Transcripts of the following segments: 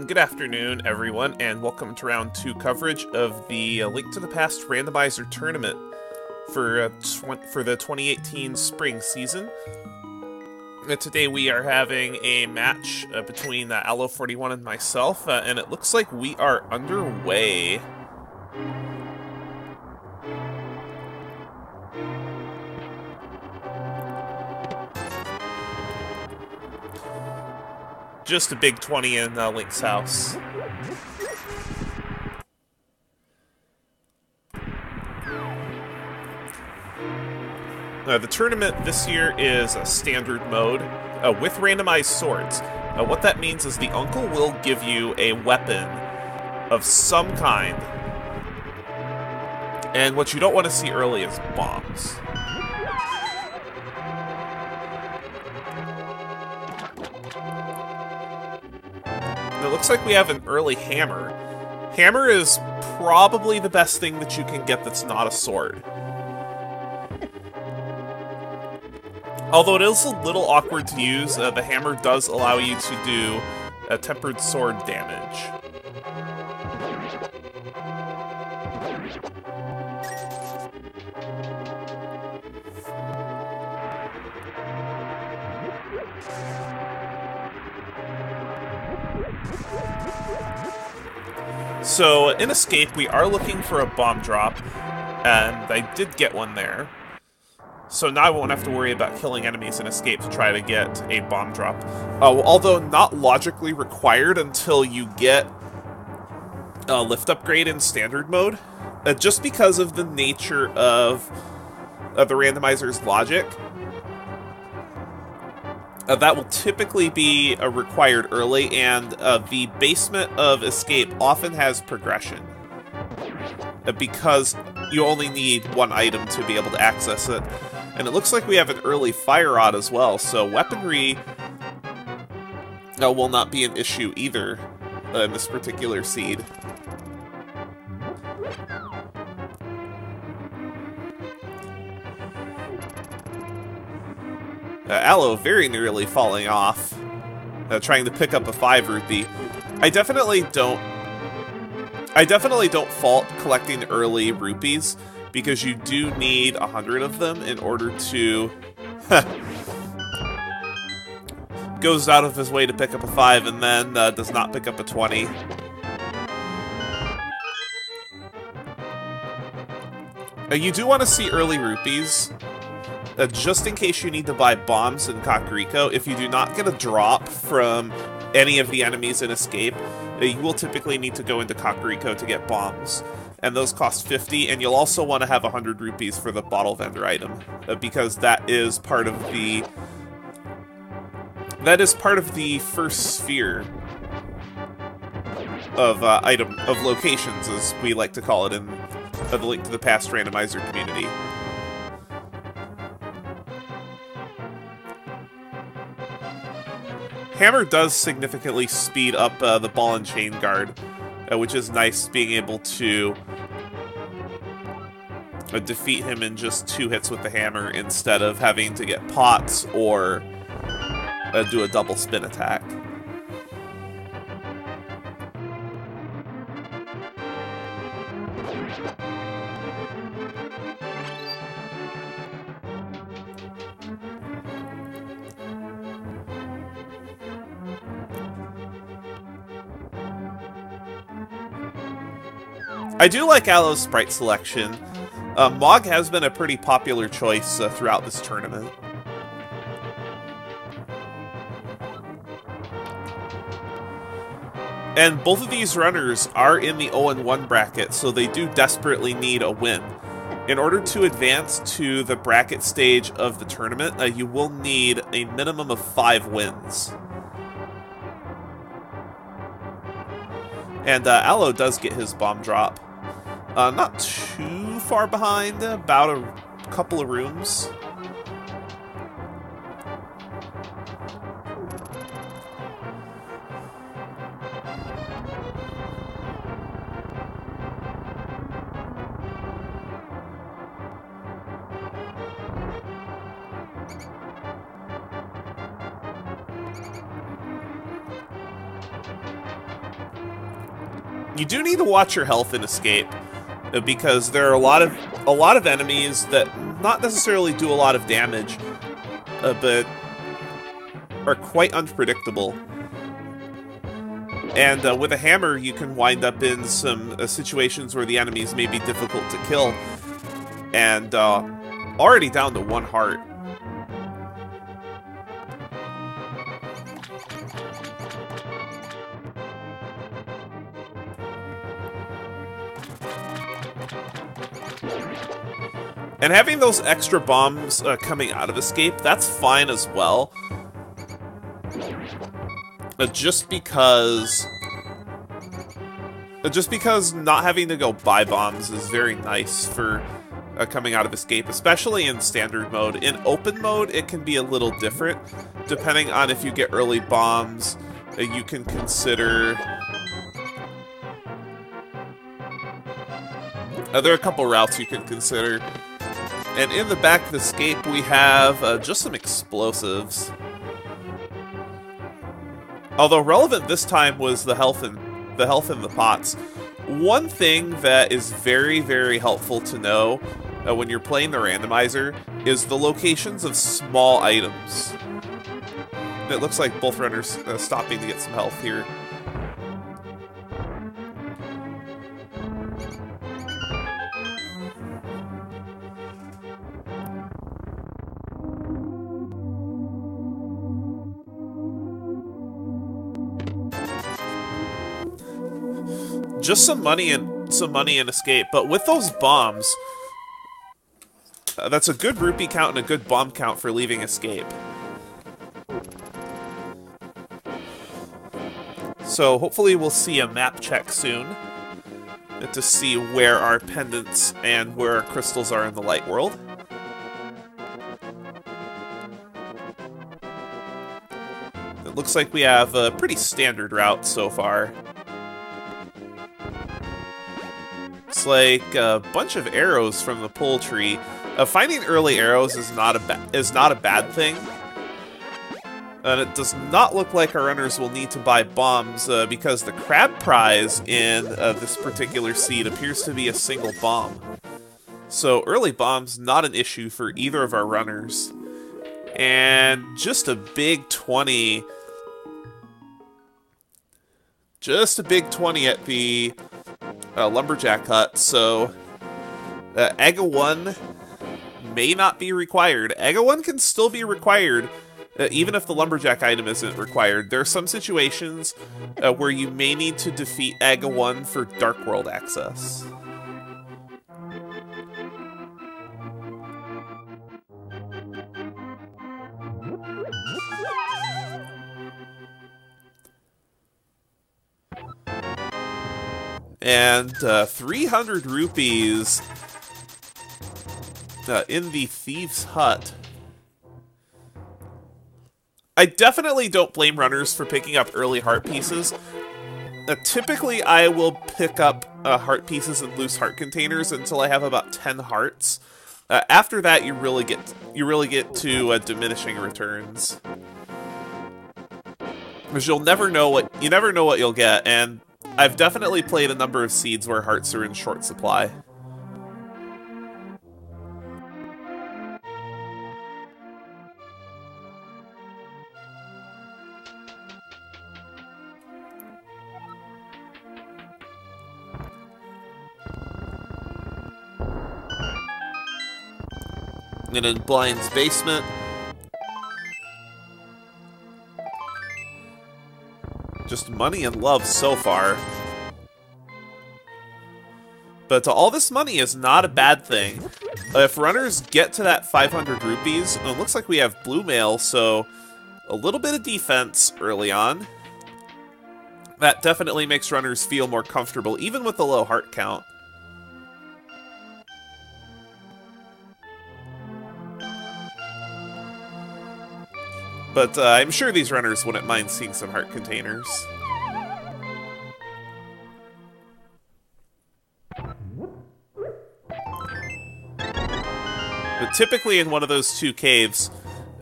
Good afternoon, everyone, and welcome to round 2 coverage of the Link to the Past Randomizer tournament for the 2018 spring season. Today we are having a match between Allo41 and myself, and it looks like we are underway. Just a big 20 in Link's house. The tournament this year is a standard mode with randomized swords. What that means is the uncle will give you a weapon of some kind. And what you don't want to see early is bombs. It looks like we have an early hammer. Hammer is probably the best thing that you can get that's not a sword. Although it is a little awkward to use, the hammer does allow you to do tempered sword damage. So, in Escape, we are looking for a bomb drop, and I did get one there. So now I won't have to worry about killing enemies in Escape to try to get a bomb drop. Although not logically required until you get a lift upgrade in Standard mode. Just because of the nature of the randomizer's logic. That will typically be required early, and the basement of Escape often has progression. Because you only need one item to be able to access it. And it looks like we have an early fire rod as well, so weaponry will not be an issue either in this particular seed. Allo very nearly falling off, trying to pick up a 5 rupee. I definitely don't fault collecting early rupees, because you do need 100 of them in order to... goes out of his way to pick up a 5 and then does not pick up a 20. You do want to see early rupees, just in case you need to buy bombs in Kakariko. If you do not get a drop from any of the enemies in Escape, you will typically need to go into Kakariko to get bombs. And those cost 50, and you'll also want to have 100 rupees for the bottle vendor item, because that is part of the first sphere of locations, as we like to call it in the Link to the Past Randomizer community. Hammer does significantly speed up the ball and chain guard, which is nice, being able to defeat him in just 2 hits with the hammer instead of having to get pots or do a double spin attack. I do like Allo's sprite selection. Mog has been a pretty popular choice throughout this tournament. And both of these runners are in the 0-1 bracket, so they do desperately need a win. In order to advance to the bracket stage of the tournament, you will need a minimum of 5 wins. And Allo does get his bomb drop. Not too far behind, about a couple of rooms. you do need to watch your health in Escape, because there are a lot of enemies that not necessarily do a lot of damage, but are quite unpredictable. And with a hammer, you can wind up in some situations where the enemies may be difficult to kill. And already down to 1 heart. And having those extra bombs coming out of Escape, that's fine as well. Just because not having to go buy bombs is very nice for coming out of Escape, especially in standard mode. In open mode, it can be a little different. Depending on if you get early bombs, you can consider... there are a couple routes you can consider. And in the back of Escape, we have just some explosives. Although relevant this time was the health in the pots. One thing that is very, very helpful to know when you're playing the randomizer is the locations of small items. And it looks like both runners stopping to get some health here. Just some money and Escape, but with those bombs, that's a good rupee count and a good bomb count for leaving Escape. So hopefully we'll see a map check soon to see where our pendants and where our crystals are in the light world. It looks like we have a pretty standard route so far. It's like a bunch of arrows from the pole tree. Finding early arrows is not a bad thing. And it does not look like our runners will need to buy bombs because the crab prize in this particular seed appears to be a single bomb. So early bombs, not an issue for either of our runners. And just a big 20. Just a big 20 at the Lumberjack Hut, so Aga 1 may not be required. Aga 1 can still be required, even if the Lumberjack item isn't required. There are some situations where you may need to defeat Aga 1 for Dark World access. And 300 rupees in the Thieves' Hut. I definitely don't blame runners for picking up early heart pieces. Typically, I will pick up heart pieces and loose heart containers until I have about 10 hearts. After that, you really get to diminishing returns, because you never know what you'll get, and I've definitely played a number of seeds where hearts are in short supply. And in Blind's basement, just money and love so far. But all this money is not a bad thing. If runners get to that 500 rupees, it looks like we have blue mail, so a little bit of defense early on. That definitely makes runners feel more comfortable, even with the low heart count. But I'm sure these runners wouldn't mind seeing some heart containers. But typically in one of those two caves,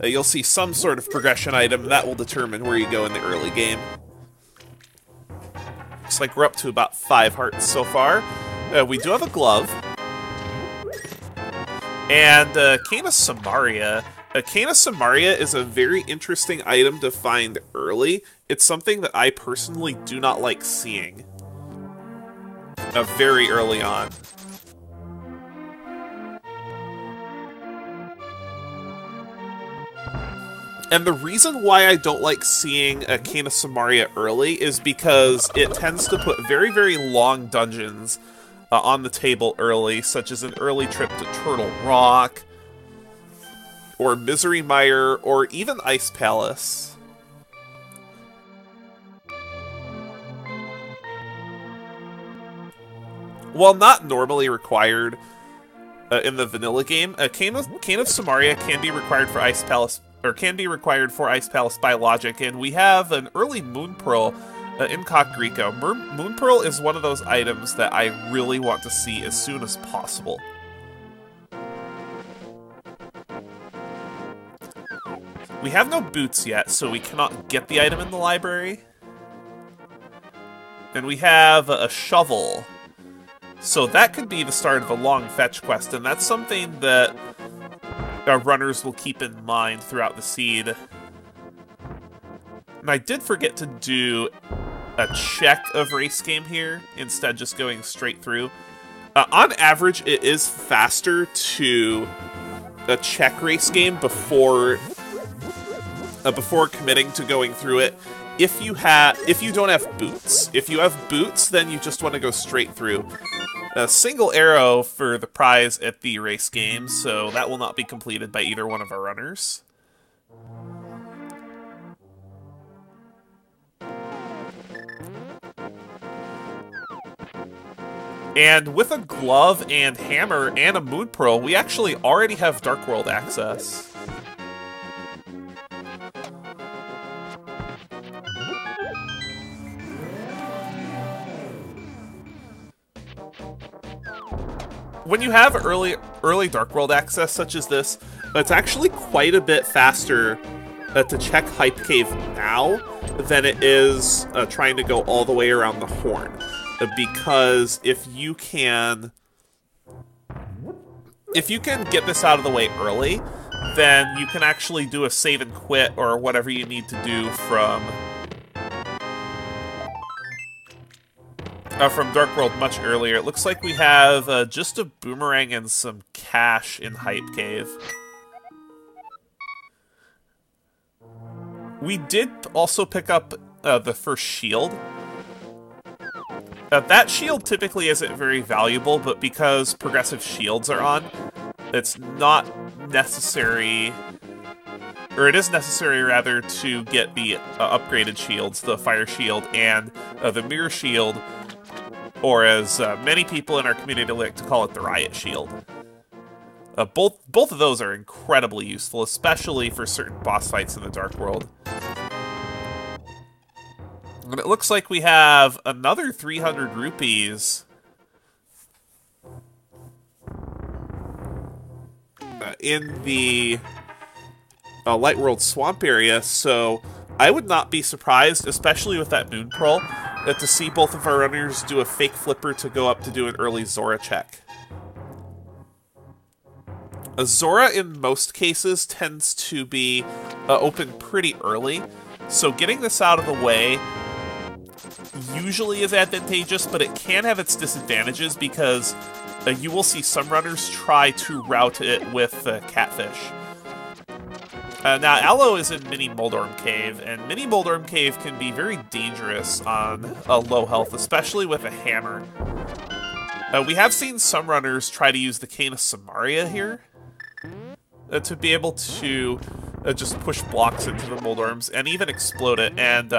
you'll see some sort of progression item that will determine where you go in the early game. looks like we're up to about 5 hearts so far. We do have a glove. And Cana Samaria. Cana Samaria is a very interesting item to find early. It's something that I personally do not like seeing very early on. And the reason why I don't like seeing a Cana Samaria early is because it tends to put very, very long dungeons on the table early, such as an early trip to Turtle Rock, or Misery Mire, or even Ice Palace. While not normally required in the vanilla game, a Cane of Samaria can be required for Ice Palace, or can be required for Ice Palace by logic, and we have an early Moon Pearl in Kakariko. Moon Pearl is one of those items that I really want to see as soon as possible. We have no boots yet, so we cannot get the item in the library. And we have a shovel. So that could be the start of a long fetch quest, and that's something that our runners will keep in mind throughout the seed. And I did forget to do a check of race game here, instead just going straight through. On average, it is faster to check race game before committing to going through it. If you don't have boots. If you have boots, then you just want to go straight through. A single arrow for the prize at the race game, so that will not be completed by either one of our runners. And with a glove and hammer and a Moon Pearl, we actually already have Dark World access. When you have early Dark World access such as this, it's actually quite a bit faster to check Hype Cave now than it is trying to go all the way around the Horn. Because if you can get this out of the way early, then you can actually do a save and quit or whatever you need to do from Dark World much earlier. It looks like we have just a boomerang and some cash in Hype Cave. We did also pick up the first shield. That shield typically isn't very valuable, but because progressive shields are on, it's not necessary, or it is necessary rather, to get the upgraded shields, the fire shield and the mirror shield, or as many people in our community like to call it, the riot shield. Both of those are incredibly useful, especially for certain boss fights in the Dark World. And it looks like we have another 300 rupees in the Light World Swamp area, so I would not be surprised, especially with that Moon Pearl, to see both of our runners do a fake flipper to go up to do an early Zora check. Zora, in most cases, tends to be open pretty early, so getting this out of the way usually is advantageous, but it can have its disadvantages because you will see some runners try to route it with Catfish. Now, Allo is in Mini Moldorm Cave, and Mini Moldorm Cave can be very dangerous on low health, especially with a hammer. We have seen some runners try to use the Cane of Samaria here to be able to just push blocks into the Moldorms and even explode it, and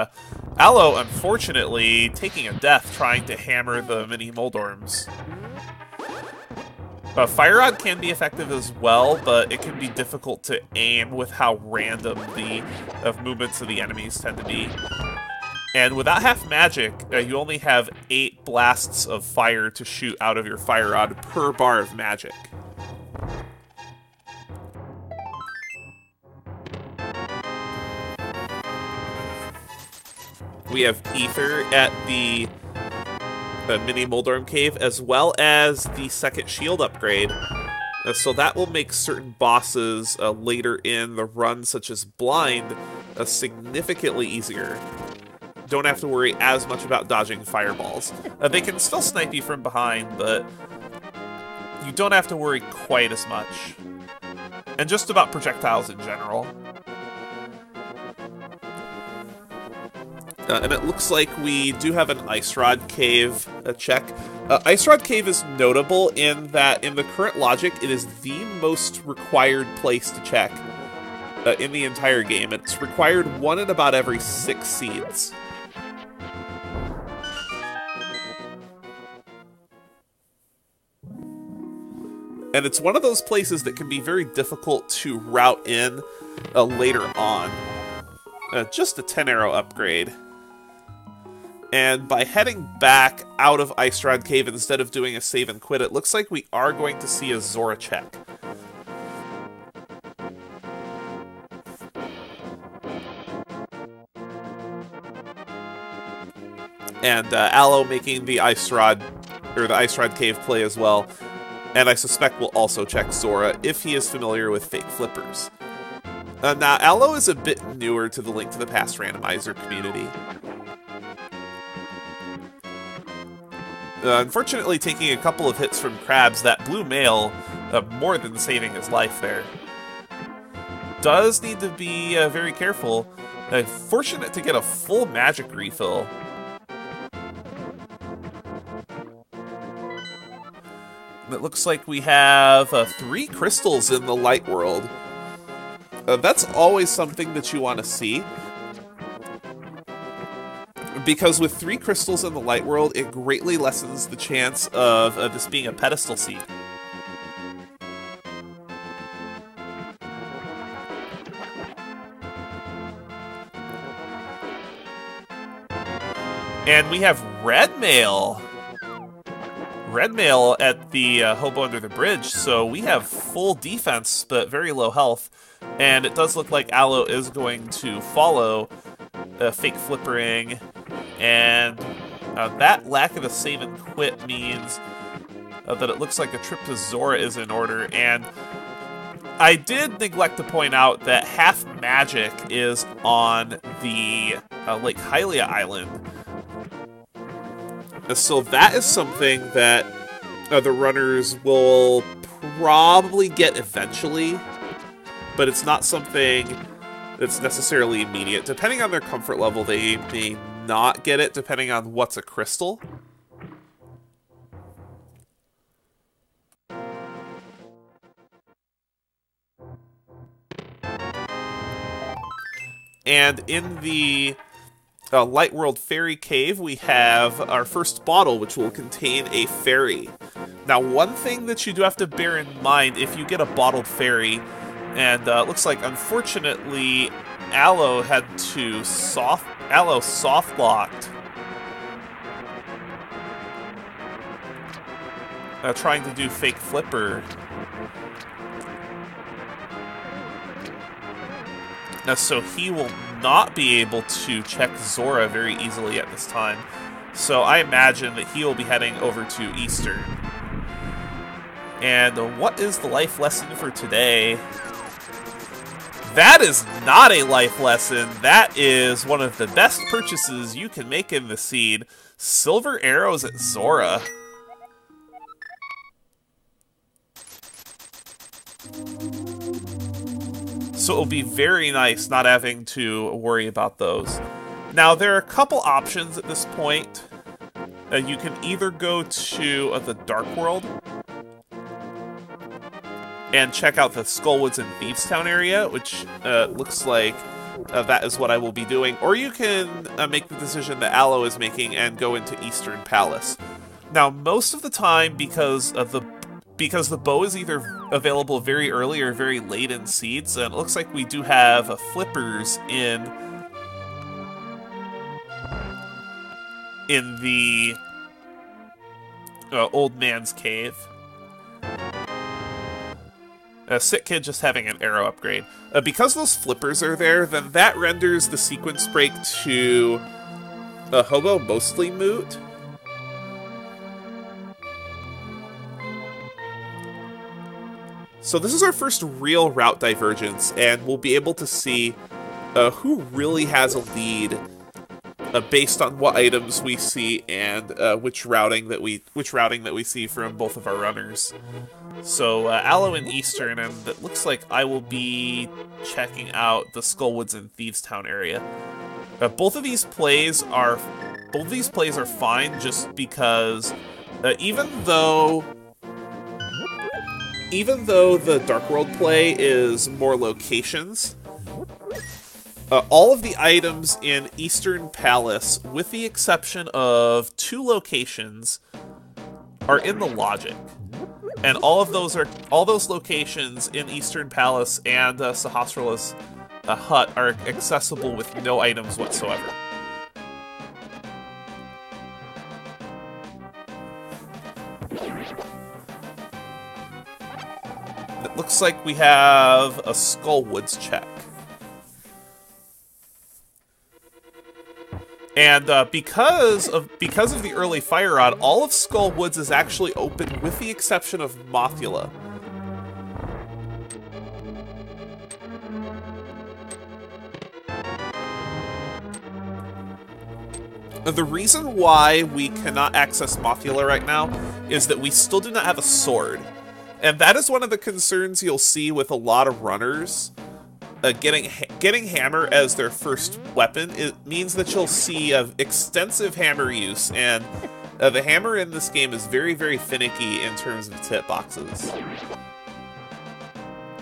Allo, unfortunately, taking a death trying to hammer the Mini Moldorms. Fire Rod can be effective as well, but it can be difficult to aim with how random the movements of the enemies tend to be. And without half magic, you only have 8 blasts of fire to shoot out of your Fire Rod per bar of magic. We have Ether at the mini Moldorm Cave, as well as the second shield upgrade. So that will make certain bosses later in the run, such as Blind, significantly easier. Don't have to worry as much about dodging fireballs. They can still snipe you from behind, but you don't have to worry quite as much. And just about projectiles in general. And it looks like we do have an Ice Rod Cave check. Ice Rod Cave is notable in that, in the current logic, it is the most required place to check in the entire game. It's required 1 in about every 6 seeds. And it's one of those places that can be very difficult to route in later on. Just a 10-arrow upgrade. And by heading back out of Ice Rod Cave instead of doing a save and quit, it looks like we are going to see a Zora check. And Allo making the Ice Rod Cave play as well. And I suspect we'll also check Zora if he is familiar with fake flippers. Now, Allo is a bit newer to the Link to the Past randomizer community. Unfortunately, taking a couple of hits from crabs, that blue male, more than saving his life there. Does need to be very careful. Fortunate to get a full magic refill. It looks like we have 3 crystals in the light world. That's always something that you want to see. Because with 3 crystals in the light world, it greatly lessens the chance of this being a pedestal seed. And we have red mail. Red mail at the hobo under the bridge, so we have full defense but very low health. And it does look like Allo is going to follow fake flippering. And that lack of a save and quit means that it looks like a trip to Zora is in order. And I did neglect to point out that half magic is on the Lake Hylia Island. So that is something that the runners will probably get eventually, but it's not something that's necessarily immediate. Depending on their comfort level, they may not get it, depending on what's a crystal. And in the Light World Fairy Cave, we have our first bottle, which will contain a fairy. Now, one thing that you do have to bear in mind if you get a bottled fairy, and it looks like, unfortunately, Allo had to Allo soft-locked. Trying to do fake flipper. So he will not be able to check Zora very easily at this time. So I imagine that he will be heading over to Eastern. And what is the life lesson for today? That is not a life lesson. That is one of the best purchases you can make in the seed. Silver arrows at Zora. So it'll be very nice not having to worry about those. Now, there are a couple options at this point. You can either go to the Dark World and check out the Skullwoods and Thievestown area, which looks like that is what I will be doing. Or you can make the decision that Allo is making and go into Eastern Palace. Now, most of the time, because the bow is either available very early or very late in seeds, and it looks like we do have flippers in the old man's cave. Sick Kid just having an arrow upgrade. Because those flippers are there, then that renders the sequence break to Hobo mostly moot. So this is our first real route divergence, and we'll be able to see who really has a lead based on what items we see and which routing that we see from both of our runners. So Allo in Eastern, and it looks like I will be checking out the Skullwoods and Thievestown area. Both of these plays are fine, just because even though the Dark World play is more locations, all of the items in Eastern Palace, with the exception of 2 locations, are in the logic. And all those locations in Eastern Palace and Sahasrara's hut are accessible with no items whatsoever. It looks like we have a Skullwoods check. And because of the early Fire Rod, all of Skullwoods is actually open with the exception of Mothula. The reason why we cannot access Mothula right now is that we still do not have a sword. And that is one of the concerns you'll see with a lot of runners. Getting hammer as their first weapon, it means that you'll see extensive hammer use, and the hammer in this game is very, very finicky in terms of its hitboxes.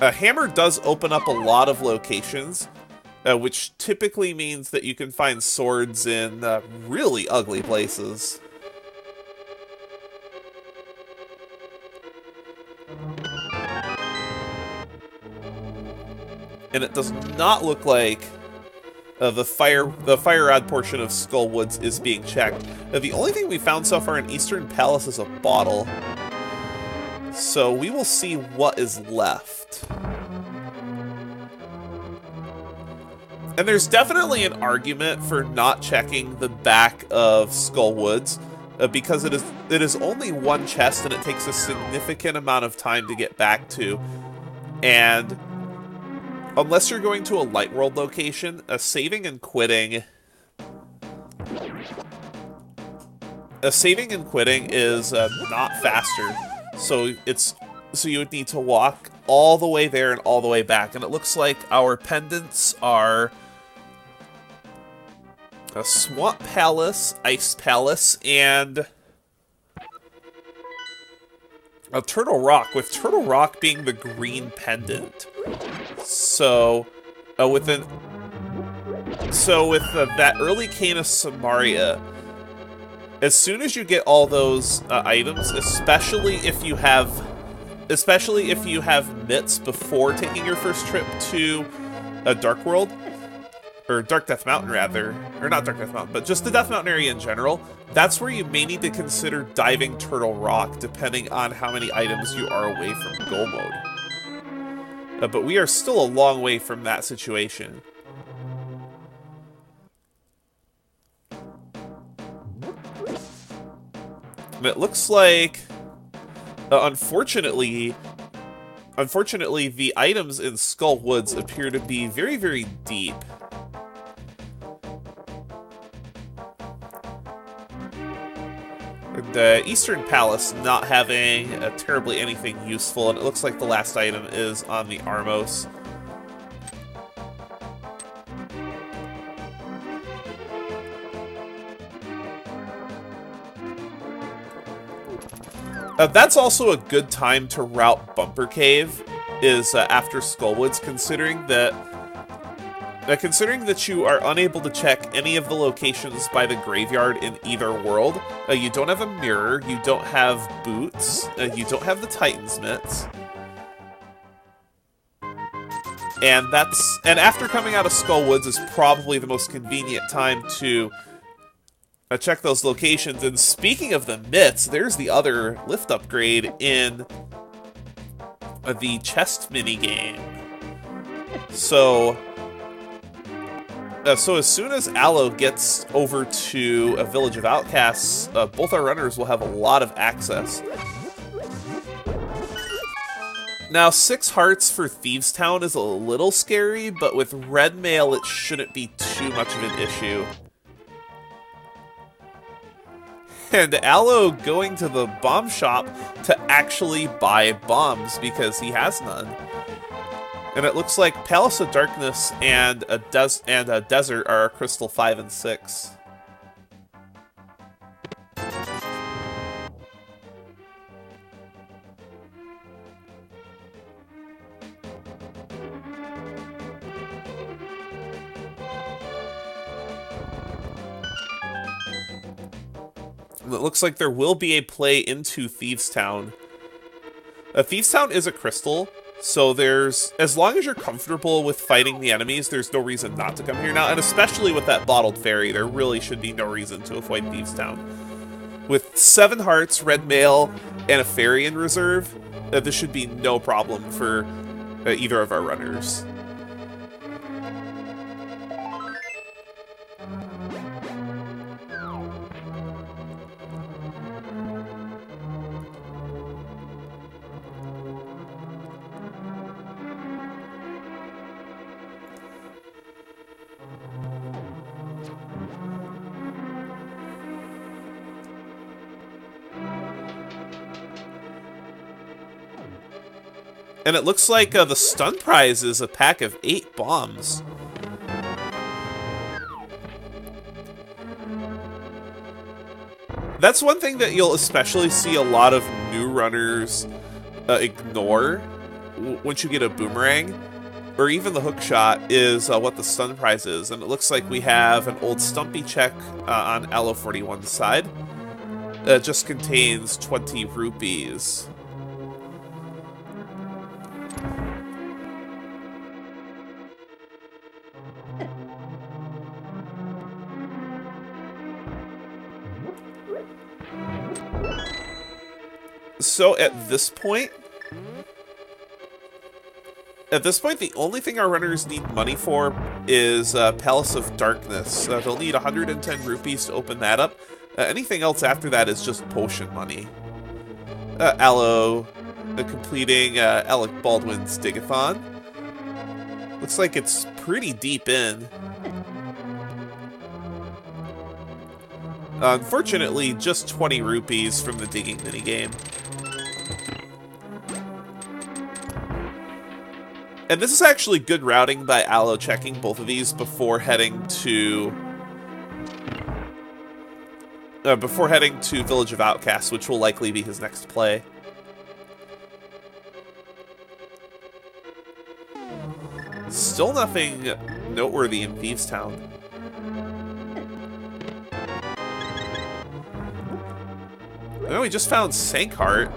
Hammer does open up a lot of locations, which typically means that you can find swords in really ugly places. And it does not look like the fire rod portion of Skullwoods is being checked. The only thing we found so far in Eastern Palace is a bottle. So we will see what is left. And there's definitely an argument for not checking the back of Skullwoods, because it is only one chest and it takes a significant amount of time to get back to. And unless you're going to a Light World location, saving and quitting is not faster. So you would need to walk all the way there and all the way back. And it looks like our pendants are a Swamp Palace, Ice Palace, and a Turtle Rock, with Turtle Rock being the green pendant. So, with that early Cane of Samaria, as soon as you get all those items, especially if you have mitts before taking your first trip to a Dark World, or Dark Death Mountain rather, or not Dark Death Mountain, but just the Death Mountain area in general, that's where you may need to consider diving Turtle Rock, depending on how many items you are away from Go Mode. But we are still a long way from that situation. And it looks like, unfortunately, the items in Skullwoods appear to be very, very deep. The Eastern Palace not having terribly anything useful, and it looks like the last item is on the Armos. That's also a good time to route Bumper Cave, is after Skullwoods, considering that you are unable to check any of the locations by the graveyard in either world. You don't have a mirror, you don't have boots, you don't have the Titan's mitts. And after coming out of Skullwoods is probably the most convenient time to check those locations. And speaking of the mitts, there's the other lift upgrade in the chest minigame. So as soon as Allo gets over to a Village of Outcasts, both our runners will have a lot of access. Now, 6 hearts for Thieves Town is a little scary, but with red mail, it shouldn't be too much of an issue. And Allo going to the bomb shop to actually buy bombs because he has none. And it looks like Palace of Darkness and a Desert are Crystal 5 and 6. It looks like there will be a play into Thieves Town. Thieves Town is a crystal, so as long as you're comfortable with fighting the enemies, there's no reason not to come here now, and especially with that bottled fairy, there really should be no reason to avoid Thieves Town. With 7 hearts, red mail, and a fairy in reserve, this should be no problem for either of our runners. And it looks like the stun prize is a pack of 8 bombs. That's one thing that you'll especially see a lot of new runners ignore once you get a boomerang, or even the hook shot, is what the stun prize is. And it looks like we have an old Stumpy check on Allo41's side. It just contains 20 rupees. So at this point, the only thing our runners need money for is Palace of Darkness. They'll need 110 rupees to open that up. Anything else after that is just potion money. Allo completing Alec Baldwin's Digathon. Looks like it's pretty deep in. Unfortunately, just 20 rupees from the digging minigame. And this is actually good routing by Allo, checking both of these before heading to Village of Outcasts, which will likely be his next play. Still nothing noteworthy in Thieves Town. Oh, we just found Sankheart.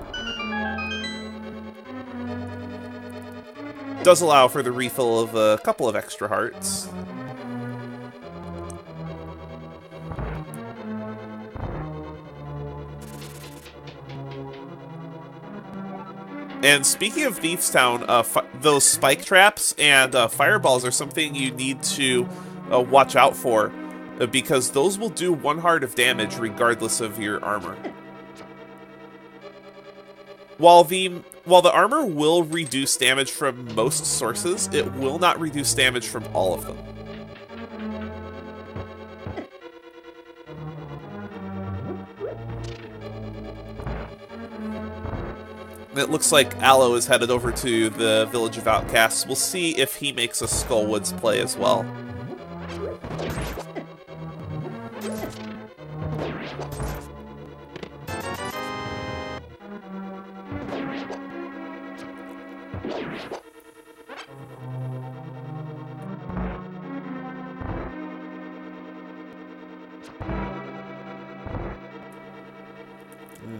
Does allow for the refill of a couple of extra hearts. And speaking of Thieves Town, those spike traps and fireballs are something you need to watch out for, because those will do 1 heart of damage regardless of your armor. While the armor will reduce damage from most sources, it will not reduce damage from all of them. It looks like Allo is headed over to the Village of Outcasts. We'll see if he makes a Skullwoods play as well.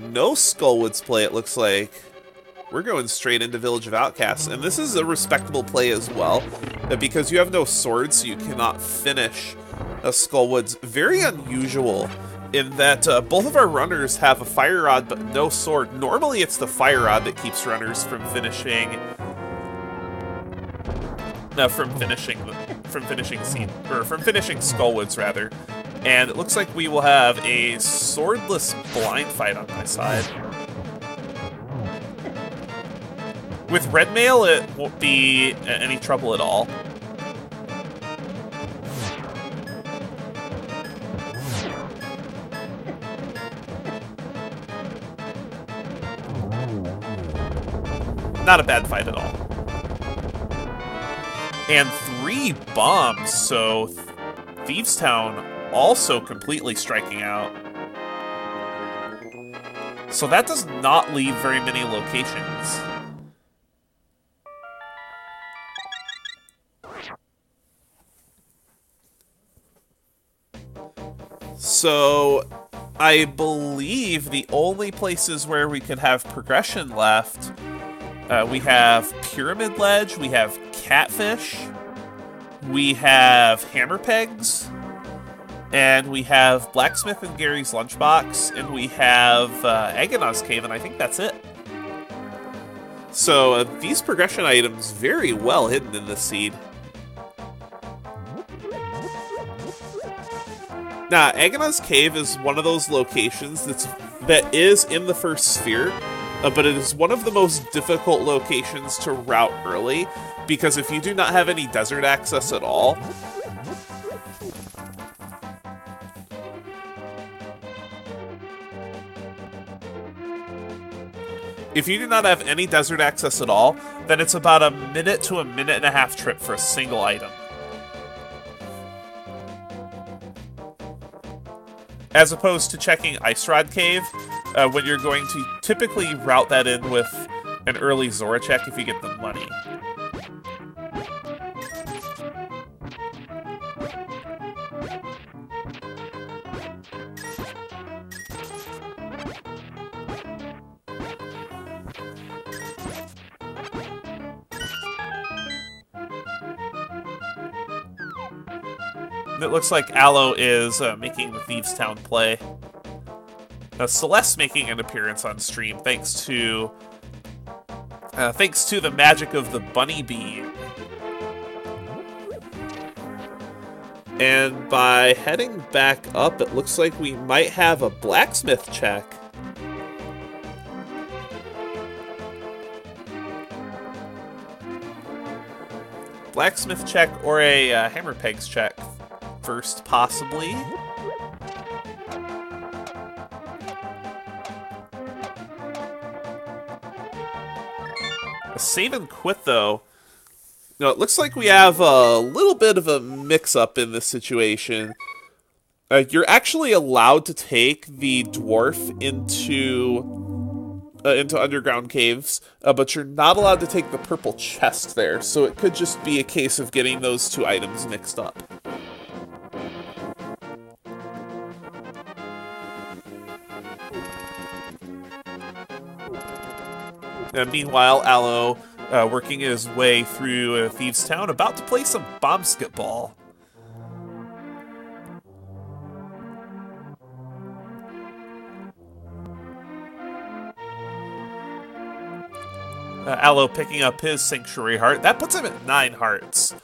No Skullwoods play, it looks like. We're going straight into Village of Outcasts, and this is a respectable play as well, because you have no sword, so you cannot finish a Skullwoods. Very unusual in that both of our runners have a fire rod but no sword. Normally it's the fire rod that keeps runners from finishing Skullwoods rather. And it looks like we will have a swordless blind fight on my side. With red mail, it won't be any trouble at all. Not a bad fight at all. And 3 bombs, so Thieves Town also completely striking out. So that does not leave very many locations. So I believe the only places where we could have progression left, we have Pyramid Ledge, we have Catfish, we have Hammer Pegs, and we have Blacksmith and Gary's Lunchbox, and we have Agonaz Cave, and I think that's it. So these progression items very well hidden in this seed. Now, Agonaz Cave is one of those locations that is in the first sphere, but it is one of the most difficult locations to route early, because if you do not have any desert access at all, then it's about a minute to a minute and a half trip for a single item. As opposed to checking Ice Rod Cave, when you're going to typically route that in with an early Zora check if you get the money. It looks like Allo is making the Thieves Town play. Celeste's making an appearance on stream thanks to the magic of the Bunny Bean. And by heading back up, it looks like we might have a blacksmith check. Blacksmith check or a hammer pegs check first, possibly. A save and quit, though. No, it looks like we have a little bit of a mix-up in this situation. You're actually allowed to take the dwarf into underground caves, but you're not allowed to take the purple chest there, so it could just be a case of getting those two items mixed up. Meanwhile, Allo, working his way through Thieves Town, about to play some bombsketball. Allo picking up his Sanctuary Heart. That puts him at 9 hearts.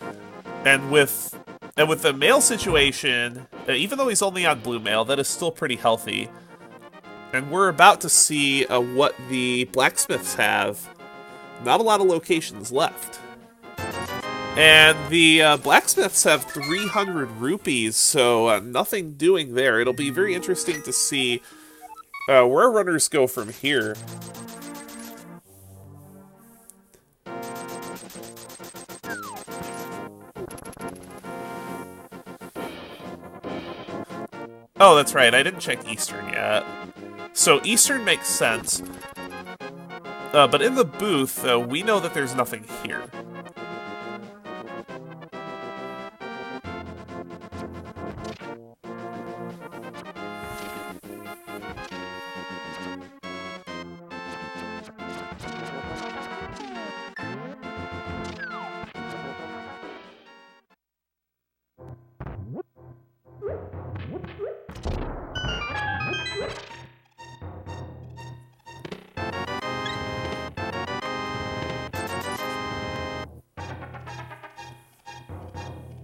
And with the mail situation, even though he's only on blue mail, that is still pretty healthy. And we're about to see what the blacksmiths have. Not a lot of locations left. And the blacksmiths have 300 rupees, so nothing doing there. It'll be very interesting to see where runners go from here. Oh, that's right, I didn't check Eastern yet. So Eastern makes sense, but in the booth, we know that there's nothing here.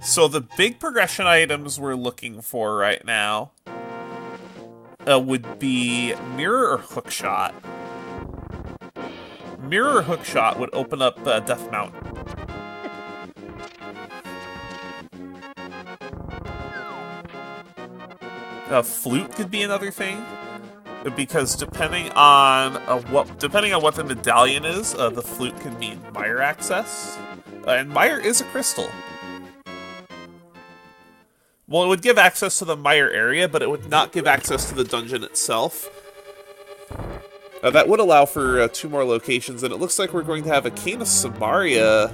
So the big progression items we're looking for right now would be Mirror or Hookshot. Mirror Hook Shot would open up Death Mountain. Flute could be another thing, because depending on what the medallion is, the flute can mean mire access, and mire is a crystal. Well, it would give access to the mire area, but it would not give access to the dungeon itself. That would allow for 2 more locations, and it looks like we're going to have a Cane of Samaria.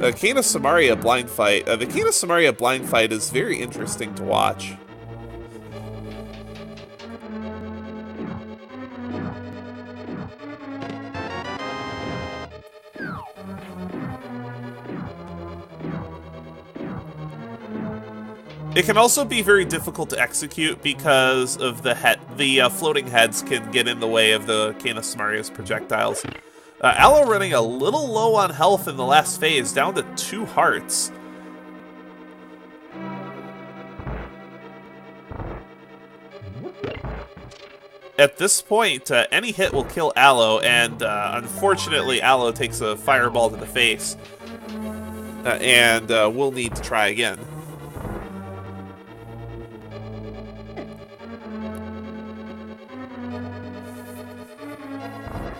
A Cane of Samaria blind fight. The Cane of Samaria blind fight is very interesting to watch. It can also be very difficult to execute because of the floating heads can get in the way of the Cane of Samaria's projectiles. Allo running a little low on health in the last phase, down to 2 hearts. At this point, any hit will kill Allo, and unfortunately Allo takes a fireball to the face, and we'll need to try again.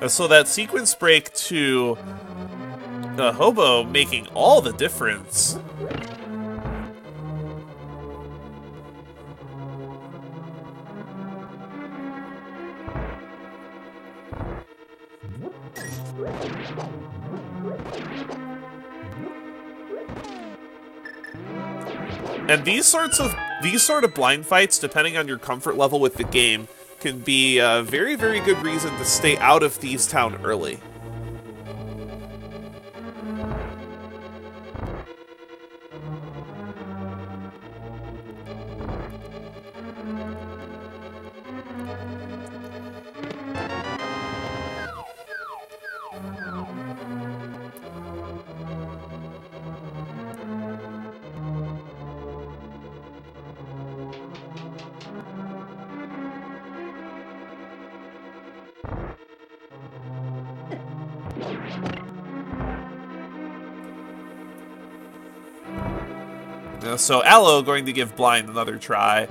So that sequence break to Hobo making all the difference. And these sort of blind fights, depending on your comfort level with the game, can be a very, very good reason to stay out of Thieves Town early. So Allo going to give Blind another try.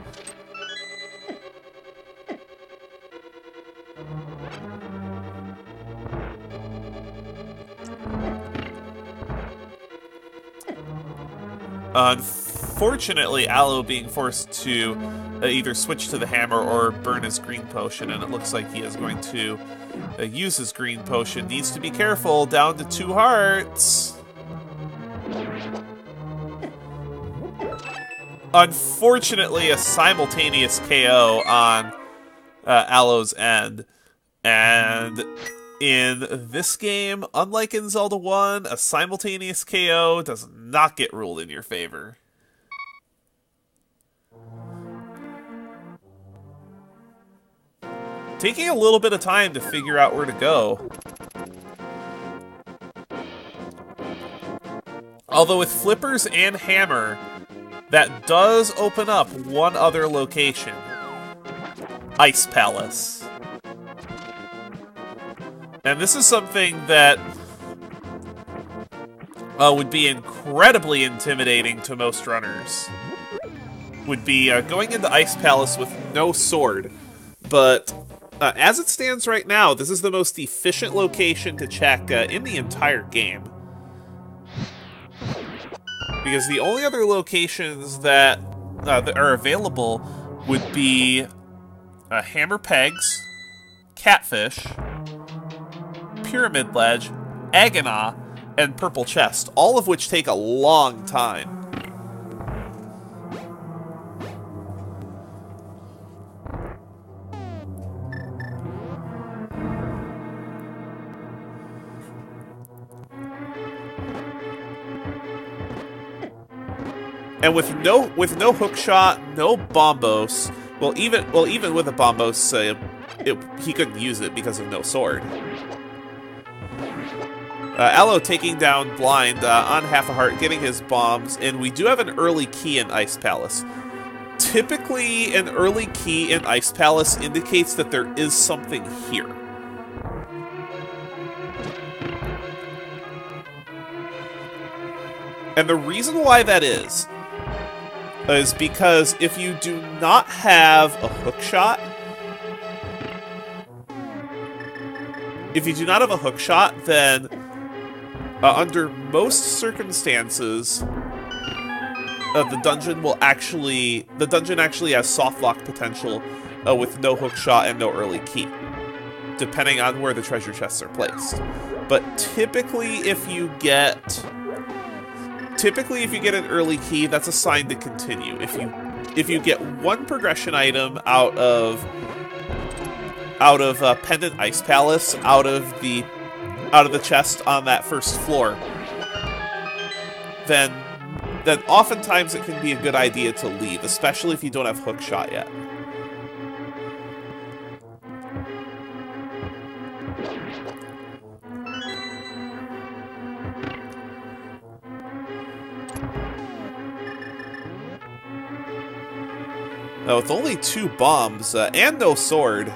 Unfortunately, Allo being forced to either switch to the hammer or burn his green potion, and it looks like he is going to use his green potion. Needs to be careful, down to 2 hearts. Unfortunately, a simultaneous KO on Allo's end. And in this game, unlike in Zelda 1, a simultaneous KO does not get ruled in your favor. Taking a little bit of time to figure out where to go. Although with flippers and hammer, that does open up one other location. Ice Palace. And this is something that would be incredibly intimidating to most runners. Would be going into Ice Palace with no sword. But as it stands right now, this is the most efficient location to check in the entire game. Because the only other locations that are available would be Hammer Pegs, Catfish, Pyramid Ledge, Agana, and Purple Chest, all of which take a long time. And with no hook shot, no bombos. Well, even with a bombos, he couldn't use it because of no sword. Allo taking down Blind on half a heart, getting his bombs, and we do have an early key in Ice Palace. Typically, an early key in Ice Palace indicates that there is something here. And the reason why that is because if you do not have a hook shot, then under most circumstances, the dungeon actually has soft lock potential with no hook shot and no early key, depending on where the treasure chests are placed. But typically, if you get an early key, that's a sign to continue. If you get one progression item out of Pendant Ice Palace, out of the chest on that first floor, then oftentimes it can be a good idea to leave, especially if you don't have hook shot yet. Now, with only 2 bombs and no sword,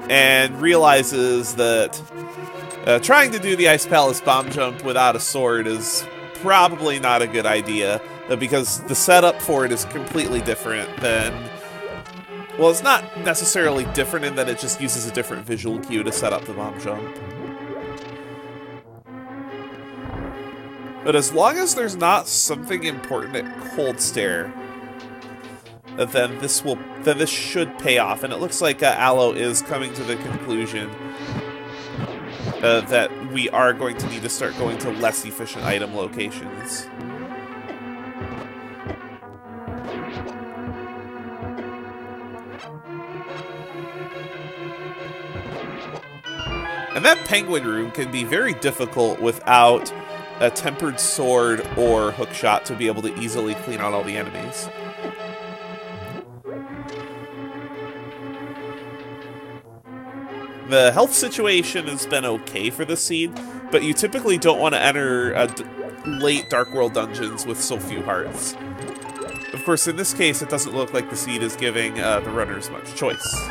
and realizes that trying to do the Ice Palace bomb jump without a sword is probably not a good idea, because the setup for it is completely different than... Well, it's not necessarily different in that it just uses a different visual cue to set up the bomb jump. But as long as there's not something important at Cold Stare, then this should pay off. And it looks like Allo is coming to the conclusion that we are going to need to start going to less efficient item locations. And that penguin room can be very difficult without a tempered sword or hookshot to be able to easily clean out all the enemies. The health situation has been okay for this seed, but you typically don't want to enter late Dark World dungeons with so few hearts. Of course, in this case, it doesn't look like the seed is giving the runners much choice.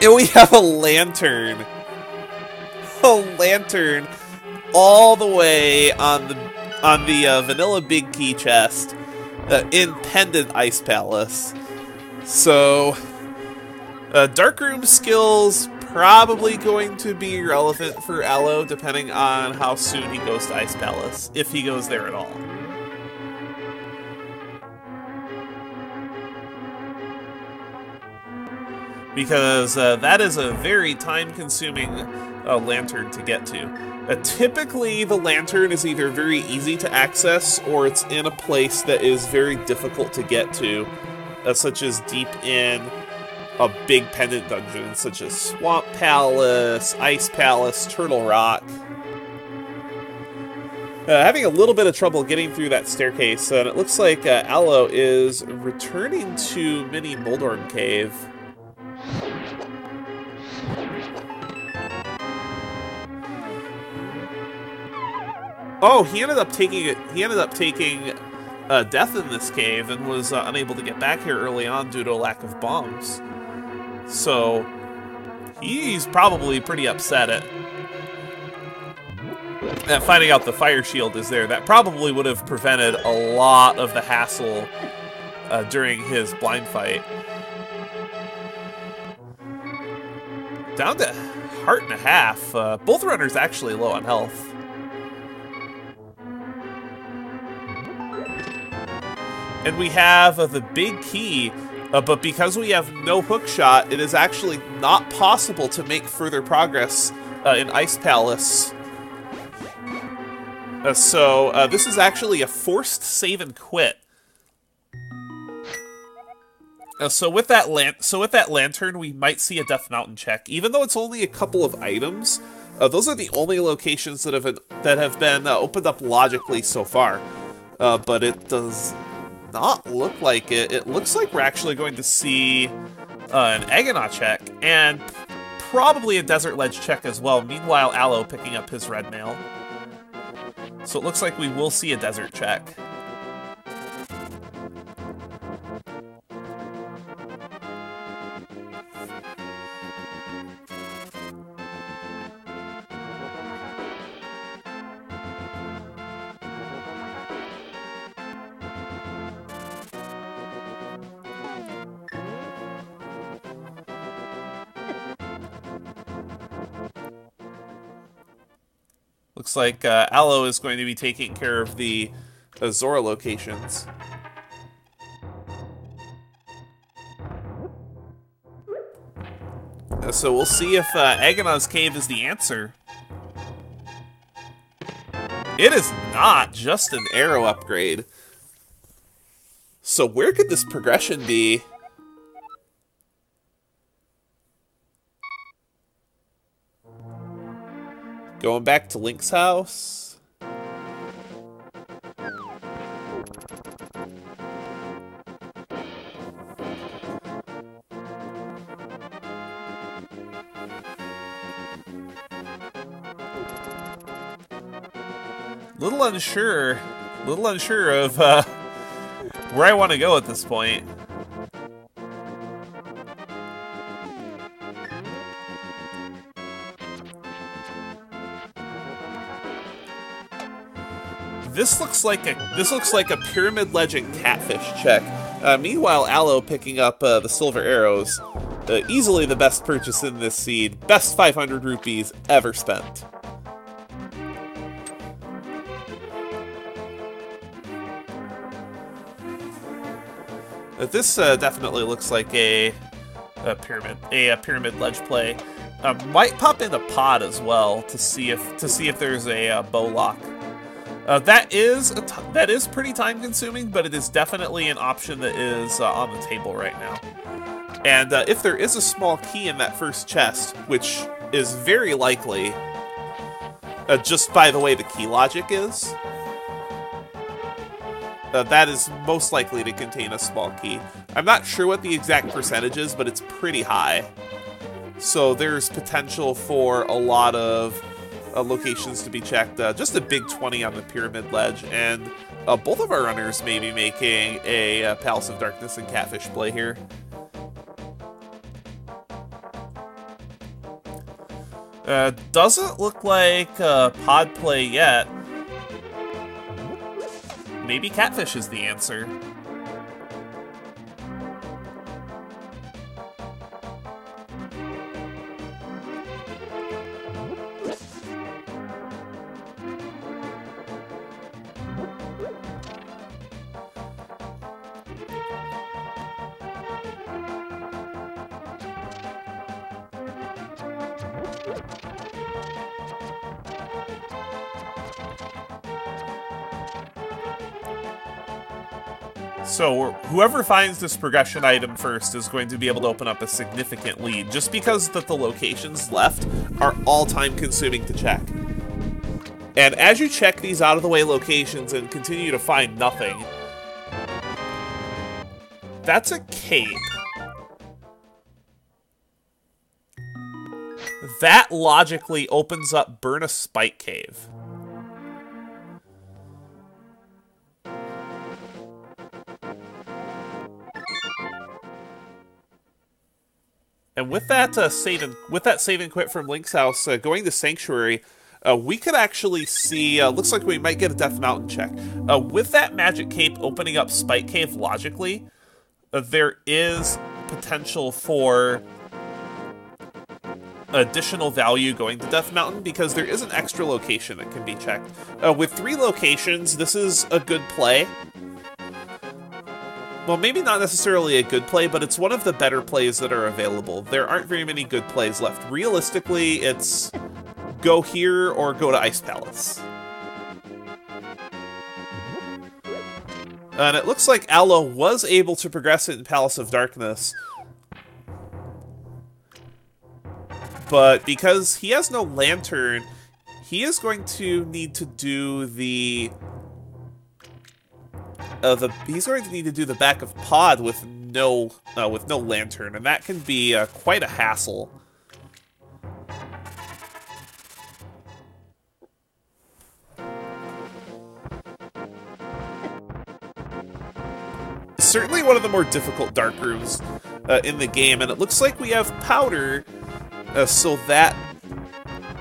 And we have a lantern. A lantern all the way on the vanilla big key chest in Pendant Ice Palace. So, darkroom skills probably going to be relevant for Allo depending on how soon he goes to Ice Palace, if he goes there at all. Because that is a very time-consuming lantern to get to. Typically, the lantern is either very easy to access, or it's in a place that is very difficult to get to, such as deep in a big pendant dungeon, such as Swamp Palace, Ice Palace, Turtle Rock. Having a little bit of trouble getting through that staircase, and it looks like Allo is returning to Mini Moldorm Cave. Oh, he ended up taking death in this cave and was unable to get back here early on due to a lack of bombs. So he's probably pretty upset at finding out the fire shield is there. That probably would have prevented a lot of the hassle during his blind fight. Down to heart and a half. Both runners actually low on health. And we have the big key, but because we have no hookshot, it is actually not possible to make further progress in Ice Palace. So this is actually a forced save and quit. So with that lantern, we might see a Death Mountain check, even though it's only a couple of items. Those are the only locations that have been opened up logically so far. But it does not look like it. It looks like we're actually going to see an Agonaut check, and probably a desert ledge check as well. Meanwhile, Allo picking up his red mail. So it looks like we will see a desert check. Looks like Allo is going to be taking care of the Zora locations. So we'll see if Agonon's Cave is the answer. It is not just an arrow upgrade. So where could this progression be? Going back to Link's house. Little unsure of where I want to go at this point. This looks like a Pyramid Legend catfish check. Meanwhile, Allo picking up the silver arrows. Easily the best purchase in this seed. Best 500 rupees ever spent. This definitely looks like a pyramid ledge play. Might pop in a pod as well to see if there's a bow lock. That is pretty time consuming, but it is definitely an option that is on the table right now. And if there is a small key in that first chest, which is very likely, just by the way the key logic is, that is most likely to contain a small key. I'm not sure what the exact percentage is, but it's pretty high. So there's potential for a lot of locations to be checked. Just a big 20 on the Pyramid Ledge, and both of our runners may be making a Palace of Darkness and Catfish play here. Doesn't look like pod play yet. Maybe Catfish is the answer. So whoever finds this progression item first is going to be able to open up a significant lead, just because that the locations left are all time consuming to check. And as you check these out-of-the-way locations and continue to find nothing, that's a cape. That logically opens up Burn a Spike Cave. And with that save and quit from Link's house, going to Sanctuary, we could actually see. Looks like we might get a Death Mountain check. With that magic cape opening up Spike Cave logically, there is potential for additional value going to Death Mountain because there is an extra location that can be checked. With 3 locations, this is a good play. Well, maybe not necessarily a good play, but it's one of the better plays that are available. There aren't very many good plays left. Realistically, it's go here or go to Ice Palace. And it looks like Allo was able to progress it in Palace of Darkness. But because he has no lantern, he is going to need to do the back of pod with no lantern, and that can be quite a hassle. certainly one of the more difficult dark rooms in the game, and it looks like we have powder, so that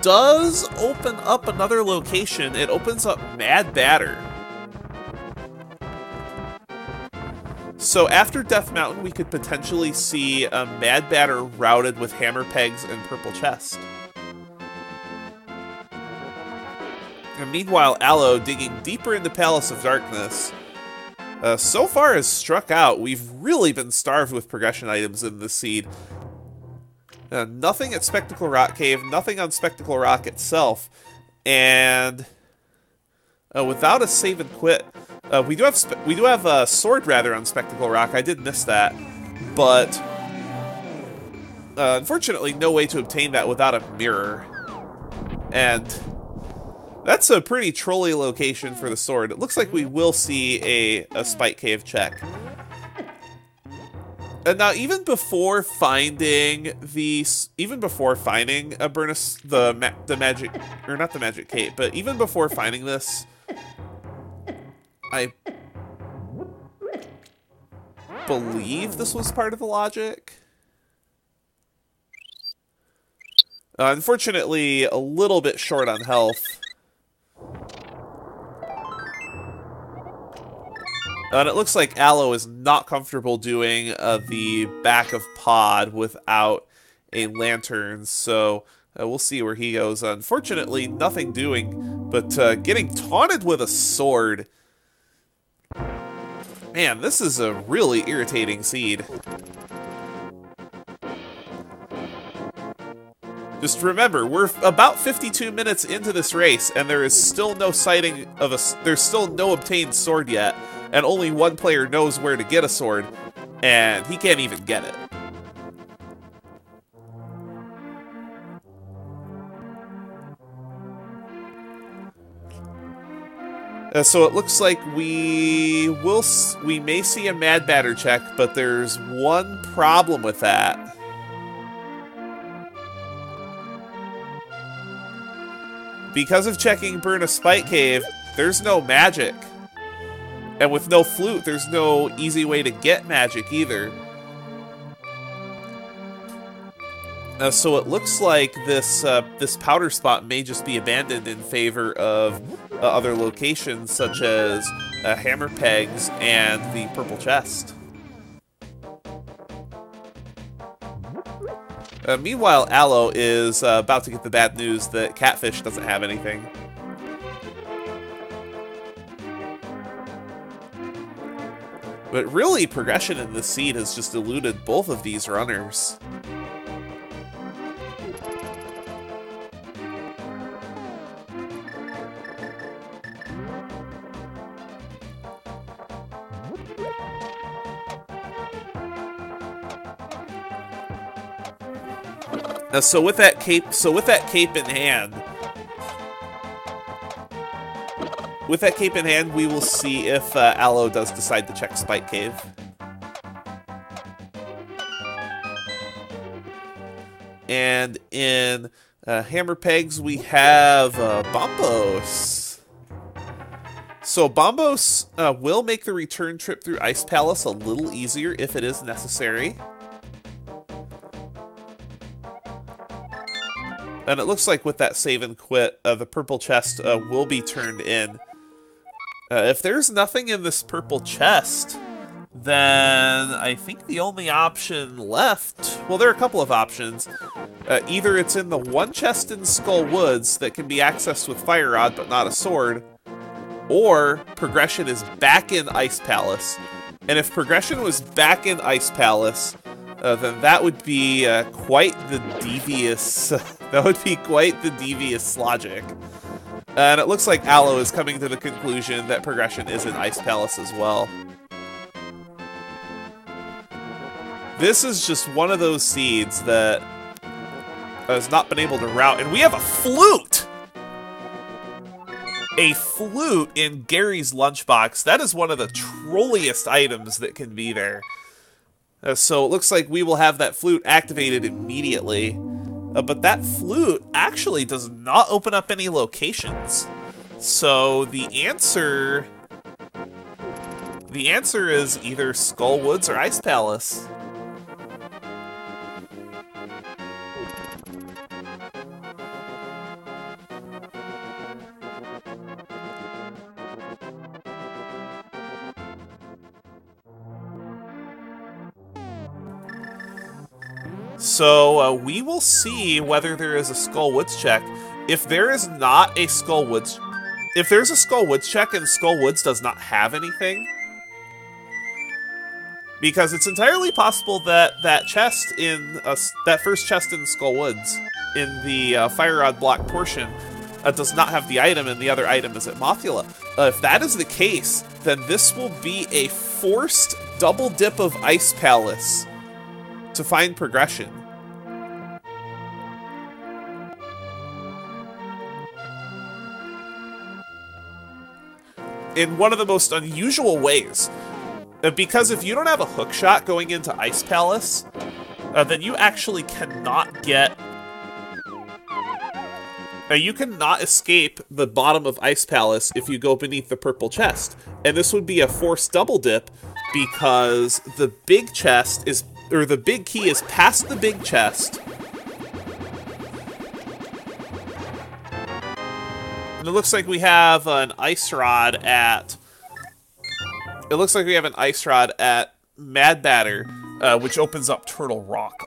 does open up another location. It opens up Mad Batter. So after Death Mountain, we could potentially see a Mad Batter routed with hammer pegs and purple chest. And meanwhile, Allo, digging deeper into Palace of Darkness, so far has struck out. We've really been starved with progression items in this seed. Nothing at Spectacle Rock Cave, nothing on Spectacle Rock itself, and without a save and quit, we do have a sword rather on Spectacle Rock. I did miss that, but unfortunately, no way to obtain that without a mirror, and that's a pretty trolly location for the sword. It looks like we will see a Spike Cave check. And now, even before finding a Burnus, the magic, or not the magic cape, but even before finding this, I believe this was part of the logic. Unfortunately, a little bit short on health. And it looks like Allo is not comfortable doing the back of pod without a lantern, so we'll see where he goes. Unfortunately, nothing doing, but getting taunted with a sword. Man, this is a really irritating seed. Just remember, we're about 52 minutes into this race, and there is still no sighting of there's still no obtained sword yet. And only one player knows where to get a sword, and he can't even get it. So it looks like we may see a Mad Batter check, but there's one problem with that. Because of checking Burn a Spike Cave, there's no magic. And with no flute, there's no easy way to get magic either. So it looks like this powder spot may just be abandoned in favor of other locations, such as hammer pegs and the purple chest. Meanwhile, Allo is about to get the bad news that Catfish doesn't have anything. But really, progression in this seed has just eluded both of these runners. So with that cape in hand, we will see if Allo does decide to check Spike Cave. And in Hammer Pegs, we have Bombos. So Bombos will make the return trip through Ice Palace a little easier if it is necessary. And it looks like with that save and quit, the purple chest will be turned in. If there's nothing in this purple chest, then I think the only option left... Well, there are a couple of options. Either it's in the one chest in Skull Woods that can be accessed with Fire Rod but not a sword, or progression is back in Ice Palace. And if progression was back in Ice Palace, then that would be quite the devious... that would be quite the devious logic. And it looks like Allo is coming to the conclusion that progression is in Ice Palace as well. This is just one of those seeds that has not been able to route. And we have a flute! A flute in Gary's lunchbox. That is one of the trolliest items that can be there. So it looks like we will have that flute activated immediately. But that flute actually does not open up any locations. So the answer The answer is either Skull Woods or Ice Palace. So we will see whether there is a Skull Woods check. If there is not a Skull Woods, if there's a Skull Woods check and Skull Woods does not have anything, because it's entirely possible that that chest in that first chest in Skull Woods in the Fire Rod block portion does not have the item, and the other item is at Mothula. If that is the case, then this will be a forced double dip of Ice Palace to find progression. In one of the most unusual ways. Because if you don't have a hook shot going into Ice Palace, then you actually cannot get... you cannot escape the bottom of Ice Palace if you go beneath the purple chest. And this would be a forced double dip because the big chest is... or the big key is past the big chest. And it looks like we have an ice rod at... It looks like we have an ice rod at Mad Batter, which opens up Turtle Rock.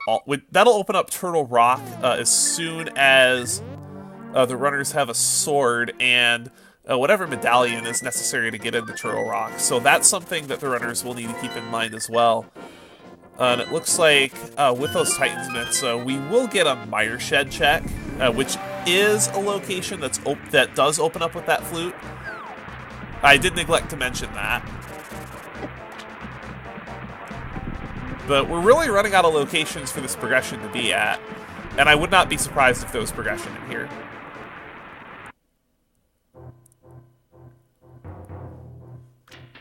That'll open up Turtle Rock as soon as the runners have a sword and whatever medallion is necessary to get into Turtle Rock. So that's something that the runners will need to keep in mind as well. And it looks like with those Titan's Myths, we will get a Mire Shed check, which is a location that does open up with that flute. I did neglect to mention that. But we're really running out of locations for this progression to be at, and I would not be surprised if there was progression in here.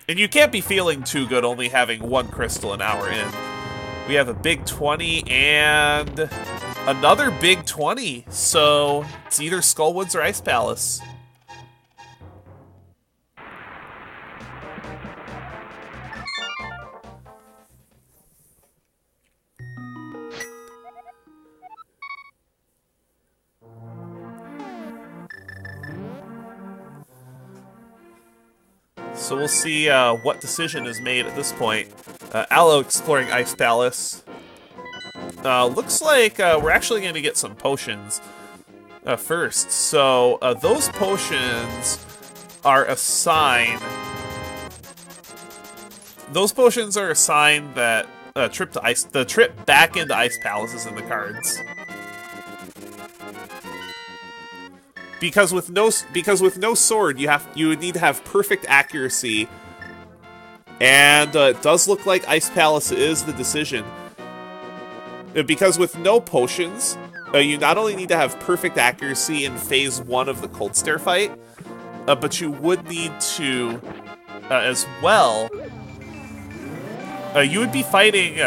And you can't be feeling too good only having one crystal an hour in. We have a big 20 and another big 20, so it's either Skull Woods or Ice Palace. So we'll see what decision is made at this point. Allo exploring Ice Palace. Looks like we're actually going to get some potions first. So those potions are assigned. Those potions are assigned that the trip back into Ice Palace is in the cards. Because with no sword, you would need to have perfect accuracy, and it does look like Ice Palace is the decision. Because with no potions, you not only need to have perfect accuracy in Phase 1 of the Cold Stare fight, but you would need to, as well, you would be fighting.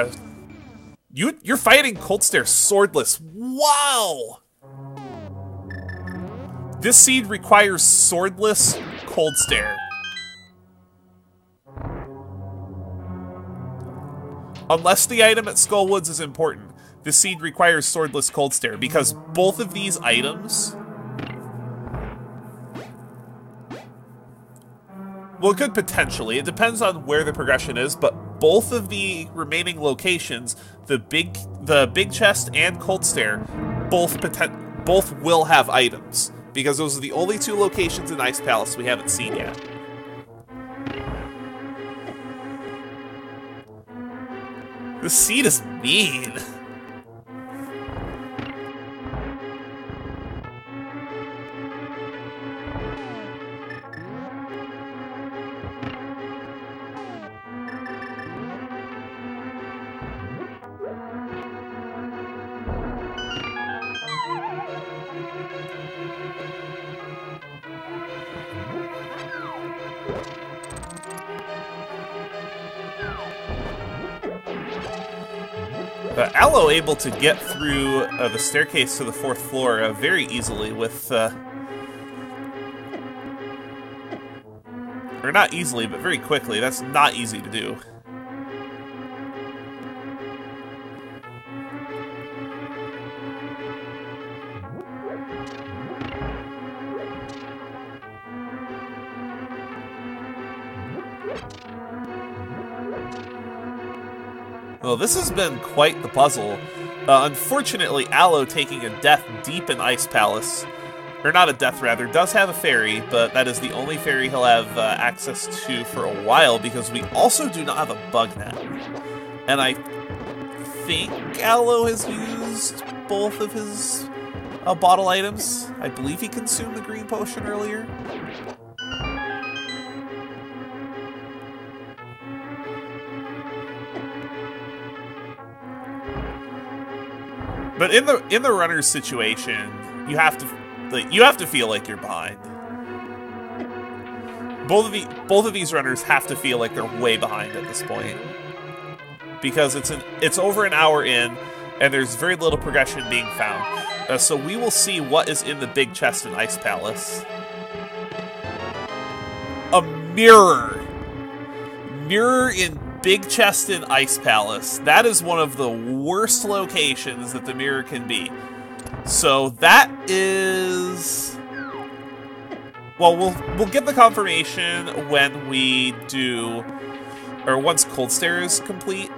You're fighting Cold Stare swordless. Wow. This seed requires swordless Cold Stare. Unless the item at Skull Woods is important, this seed requires swordless Cold Stare, because both of these items... Well, it could potentially. It depends on where the progression is, but both of the remaining locations, the big chest and Cold Stare, both will have items. Because those are the only two locations in Ice Palace we haven't seen yet. This seed is mean. Allo able to get through the staircase to the 4th floor very easily with Or not easily, but very quickly. That's not easy to do. Well, this has been quite the puzzle. Unfortunately, Allo taking a death deep in Ice Palace, or not a death rather, does have a fairy, but that is the only fairy he'll have access to for a while, because we also do not have a bug now. And I think Allo has used both of his bottle items. I believe he consumed the green potion earlier. But in the runner's situation, you have to feel like you're behind. Both of these runners have to feel like they're way behind at this point, because it's over an hour in, and there's very little progression being found. So we will see what is in the big chest in Ice Palace. A mirror. Mirror in big chest in Ice Palace. That is one of the worst locations that the mirror can be. So that is... Well, we'll get the confirmation when we do... Or once Cold Stare is complete.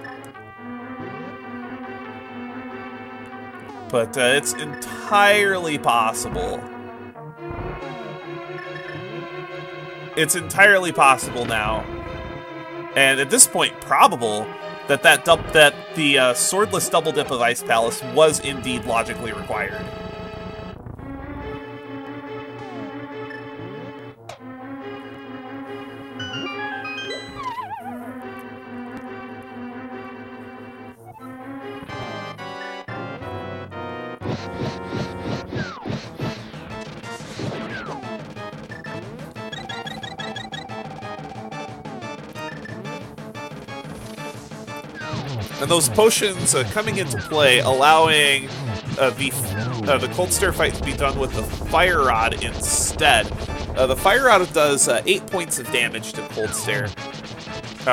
But it's entirely possible. It's entirely possible now. And at this point, probable that the swordless double dip of Ice Palace was indeed logically required. And those potions coming into play, allowing the Cold Stare fight to be done with the Fire Rod instead. The Fire Rod does 8 points of damage to Cold Stare,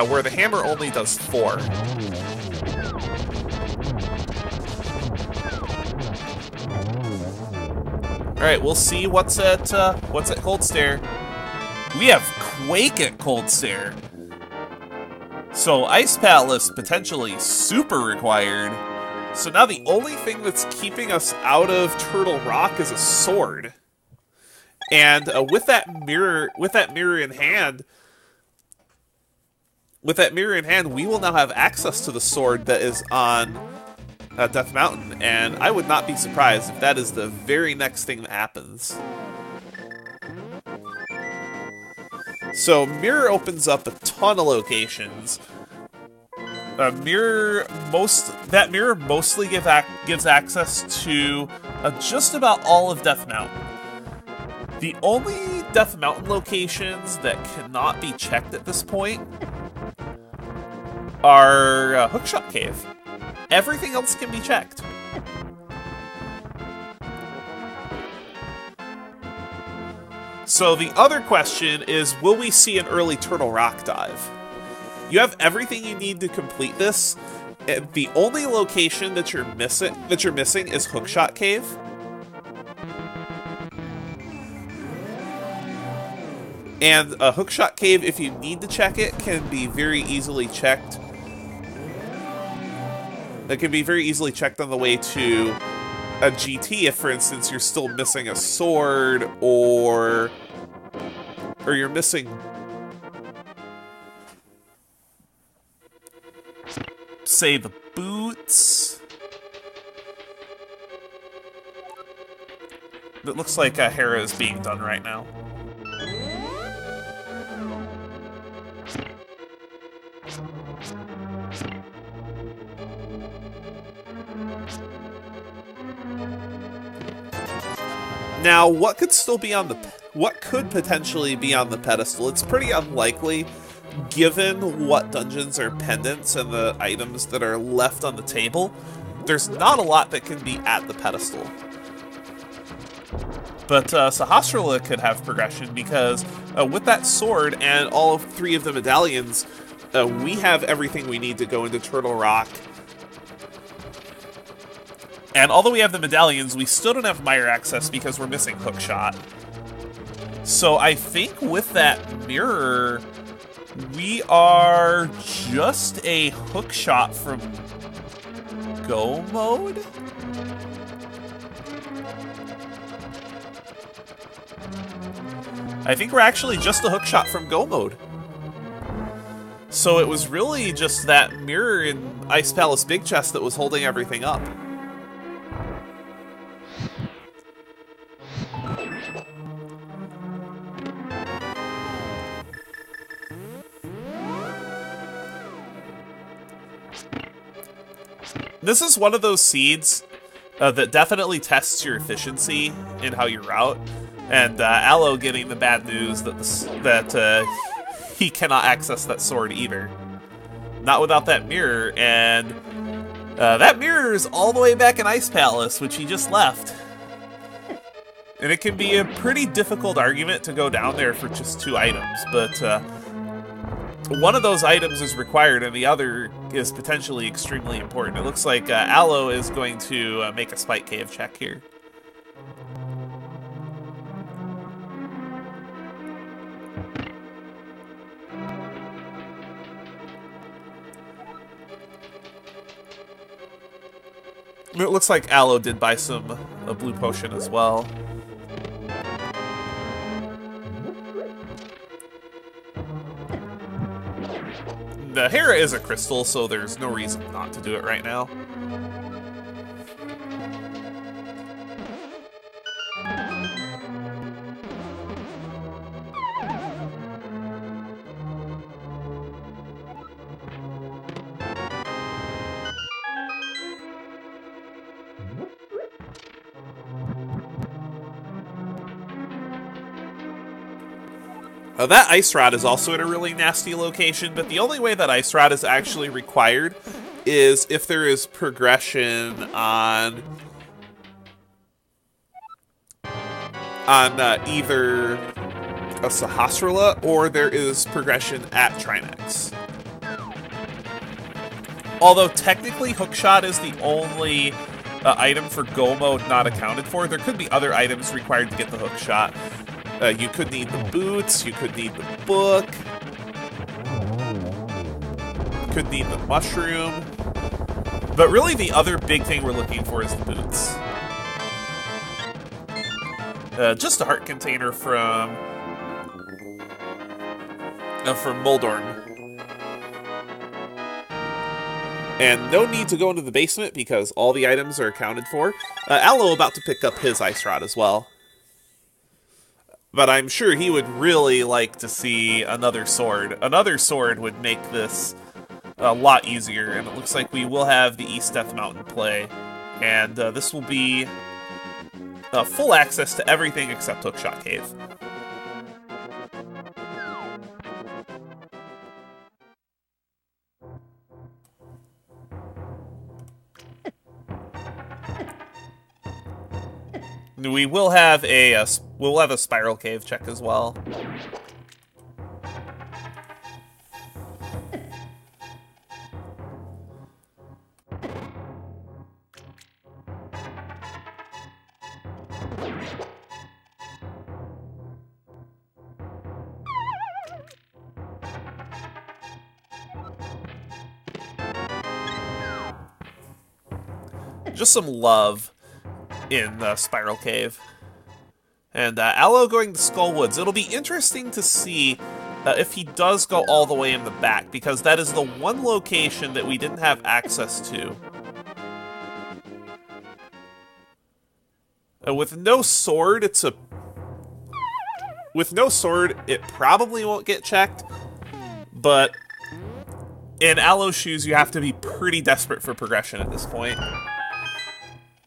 where the hammer only does 4. Alright, we'll see what's at Cold Stare. We have Quake at Cold Stare. So Ice Palace potentially super required. So now the only thing that's keeping us out of Turtle Rock is a sword. And with that mirror in hand, we will now have access to the sword that is on Death Mountain, and I would not be surprised if that is the very next thing that happens. So Mirror opens up a ton of locations. That mirror mostly gives access to just about all of Death Mountain. The only Death Mountain locations that cannot be checked at this point are Hookshot Cave. Everything else can be checked. So the other question is, will we see an early Turtle Rock dive? You have everything you need to complete this. The only location that you're missing is Hookshot Cave. And a Hookshot Cave, if you need to check it, can be very easily checked. It can be very easily checked on the way to a GT if, for instance, you're still missing a sword, or you're missing, say, the boots. It looks like Hera is being done right now. Now, what could potentially be on the pedestal? It's pretty unlikely, given what dungeons are pendants and the items that are left on the table. There's not a lot that can be at the pedestal. But Sahasrahla could have progression because with that sword and all 3 of the medallions, we have everything we need to go into Turtle Rock. And although we have the medallions, we still don't have Mire access because we're missing Hookshot. So I think with that mirror, we are just a Hookshot from Go mode? I think we're actually just a Hookshot from Go mode. So it was really just that mirror in Ice Palace Big Chest that was holding everything up. This is one of those seeds that definitely tests your efficiency in how you route, and Allo getting the bad news that he cannot access that sword either. Not without that mirror, and that mirror is all the way back in Ice Palace, which he just left. And it can be a pretty difficult argument to go down there for just 2 items, but one of those items is required and the other is potentially extremely important. It looks like Allo is going to make a Spike Cave check here. It looks like Allo did buy a blue potion as well. The Hera is a crystal, so there's no reason not to do it right now. That Ice Rod is also in a really nasty location, but the only way that Ice Rod is actually required is if there is progression on either a Sahasrahla or there is progression at Trinex. Although technically Hookshot is the only item for Go mode not accounted for, there could be other items required to get the Hookshot. You could need the boots, you could need the book, could need the mushroom, but really the other big thing we're looking for is the boots. Just a heart container from Moldorn. And no need to go into the basement because all the items are accounted for. Allo about to pick up his Ice Rod as well. But I'm sure he would really like to see another sword. Another sword would make this a lot easier, and it looks like we will have the East Death Mountain play. And this will be full access to everything except Hookshot Cave. We will have a Spiral Cave check as well. Just some love in the Spiral Cave. And Allo going to Skull Woods. It'll be interesting to see if he does go all the way in the back, because that is the one location that we didn't have access to. With no sword, it probably won't get checked, but in Allo's shoes, you have to be pretty desperate for progression at this point.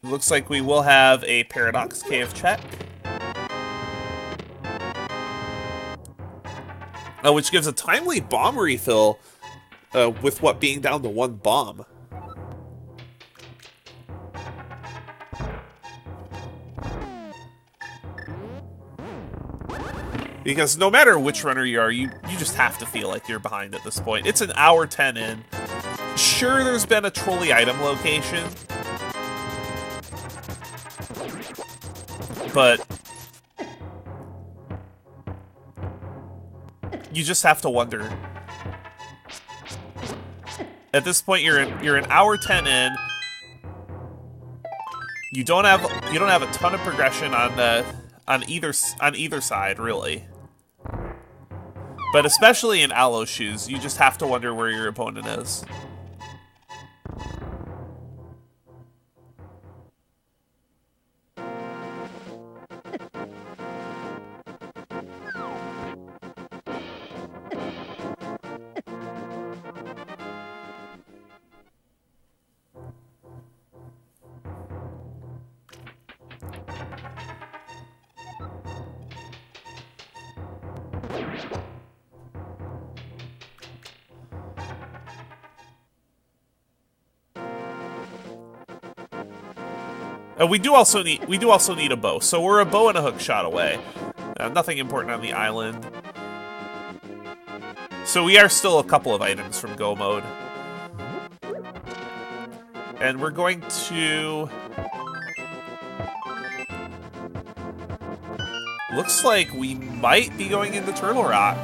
Looks like we will have a Paradox Cave check. Which gives a timely bomb refill with what being down to 1 bomb. Because no matter which runner you are, you just have to feel like you're behind at this point. It's an hour 10 in. Sure, there's been a trolley item location, but you just have to wonder. At this point, you're an hour 10 in. You don't have a ton of progression on either side, really. But especially in Allo's shoes, you just have to wonder where your opponent is. We do also need a bow, so we're a bow and a hook shot away. Nothing important on the island. So we are still a couple of items from go mode. And we're going to... Looks like we might be going into Turtle Rock.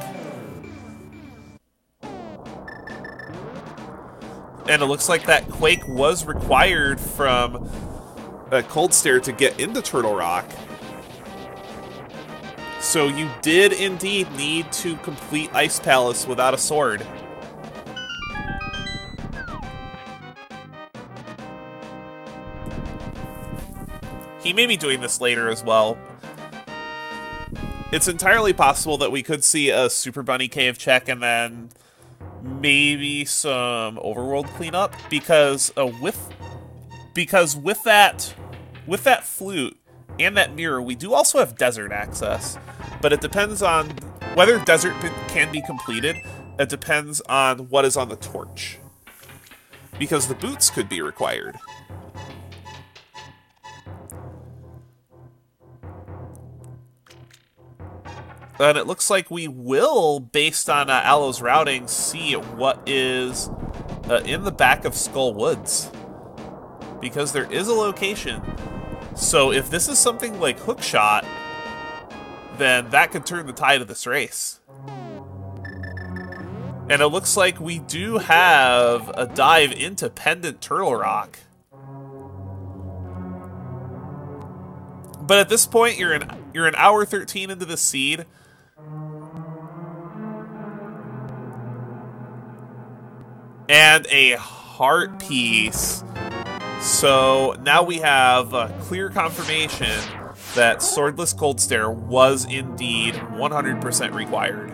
And it looks like that Quake was required from Cold Stare to get into Turtle Rock. So you did indeed need to complete Ice Palace without a sword. He may be doing this later as well. It's entirely possible that we could see a Super Bunny Cave check and then maybe some overworld cleanup, because with that flute and that mirror, we do also have desert access. But it depends on whether desert can be completed. It depends on what is on the torch, because the boots could be required. And it looks like we will, based on Allo's routing, see what is in the back of Skull Woods. Because there is a location. So if this is something like Hookshot, then that could turn the tide of this race. And it looks like we do have a dive into Pendant Turtle Rock. But at this point, you're an hour 13 into the seed. And a heart piece. So now we have a clear confirmation that Swordless Cold Stare was indeed 100% required.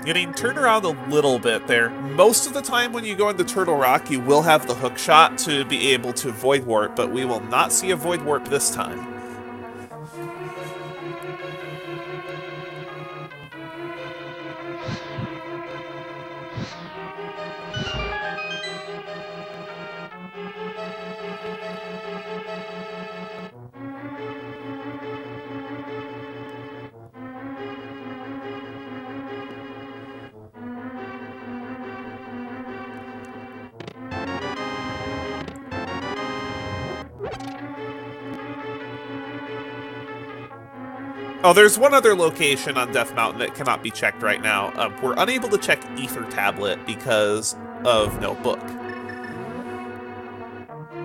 Getting turned around a little bit there. Most of the time when you go into Turtle Rock, you will have the hook shot to be able to Void Warp, but we will not see a Void Warp this time. Oh, there's one other location on Death Mountain that cannot be checked right now. We're unable to check Ether Tablet because of no book.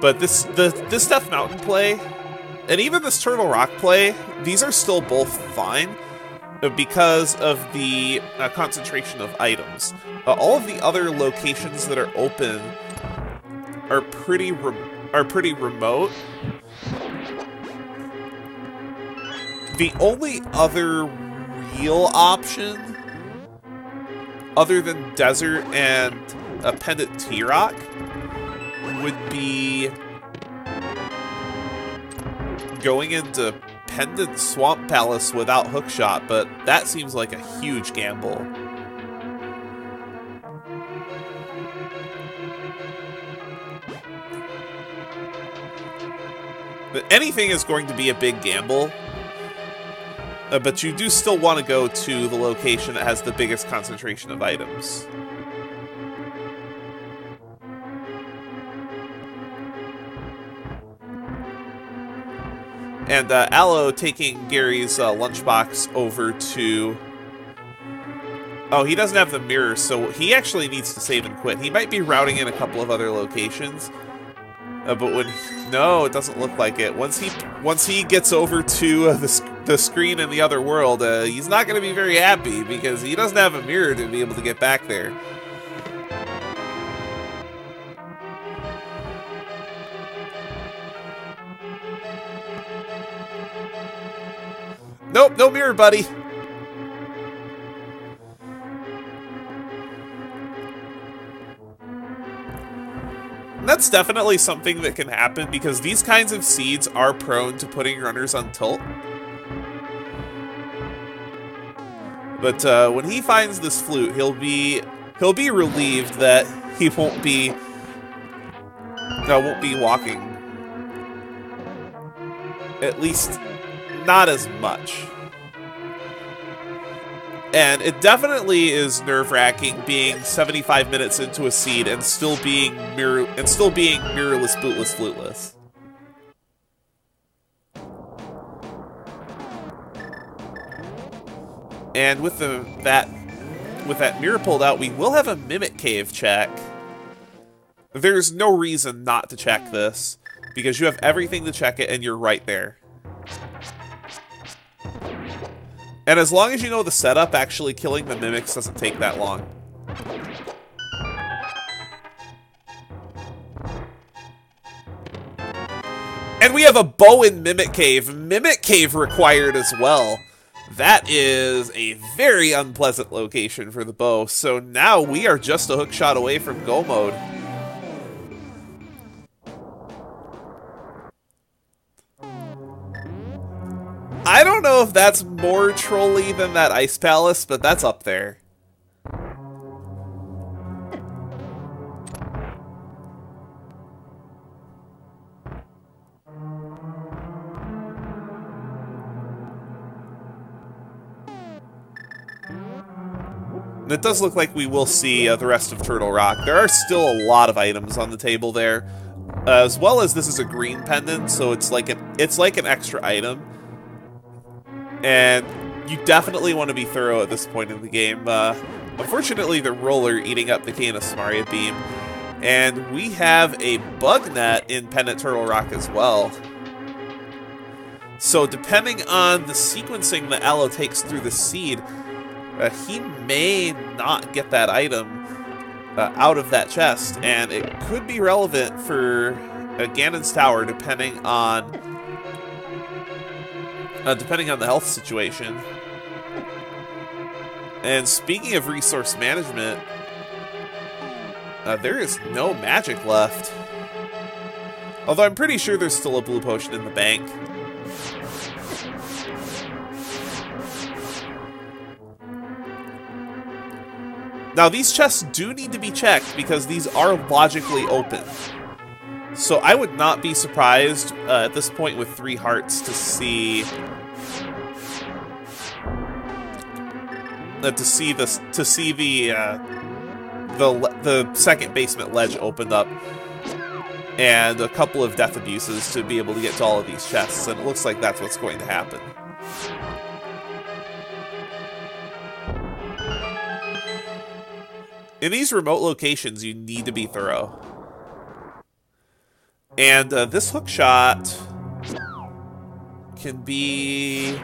But this Death Mountain play, and even this Turtle Rock play, these are still both fine because of the concentration of items. All of the other locations that are open are pretty remote. The only other real option, other than Desert and a Pendant T-Rock, would be going into Pendant Swamp Palace without hookshot, but that seems like a huge gamble. But anything is going to be a big gamble. But you do still want to go to the location that has the biggest concentration of items. And Allo taking Gary's lunchbox over to... Oh, he doesn't have the mirror, so he actually needs to save and quit. He might be routing in a couple of other locations. But when... No, it doesn't look like it. Once he gets over to the screen in the other world, he's not going to be very happy because he doesn't have a mirror to be able to get back there. Nope, no mirror, buddy. That's definitely something that can happen because these kinds of seeds are prone to putting runners on tilt. But when he finds this flute, he'll be relieved that he won't be walking. At least not as much. And it definitely is nerve-wracking being 75 minutes into a seed and still being mirrorless, bootless, fluteless. And with that mirror pulled out, we will have a Mimic Cave check. There's no reason not to check this because you have everything to check it and you're right there. And as long as you know the setup, actually killing the mimics doesn't take that long. And we have a bow in Mimic Cave. Mimic Cave required as well. That is a very unpleasant location for the bow. So now we are just a hook shot away from go mode. I don't know if that's more trolly than that Ice Palace, but that's up there. It does look like we will see the rest of Turtle Rock. There are still a lot of items on the table there, as well as this is a green pendant, so it's like an extra item. And you definitely want to be thorough at this point in the game. Unfortunately, the roller eating up the Canis Maria beam. And we have a bug net in Pendant Turtle Rock as well. So depending on the sequencing that Allo takes through the seed, he may not get that item out of that chest. And it could be relevant for Ganon's Tower depending on the health situation. And speaking of resource management, there is no magic left. Although I'm pretty sure there's still a blue potion in the bank. Now these chests do need to be checked because these are logically open. So I would not be surprised at this point with 3 hearts to see the second basement ledge opened up and a couple of death abuses to be able to get to all of these chests, and it looks like that's what's going to happen. In these remote locations, you need to be thorough. And this hook shot can be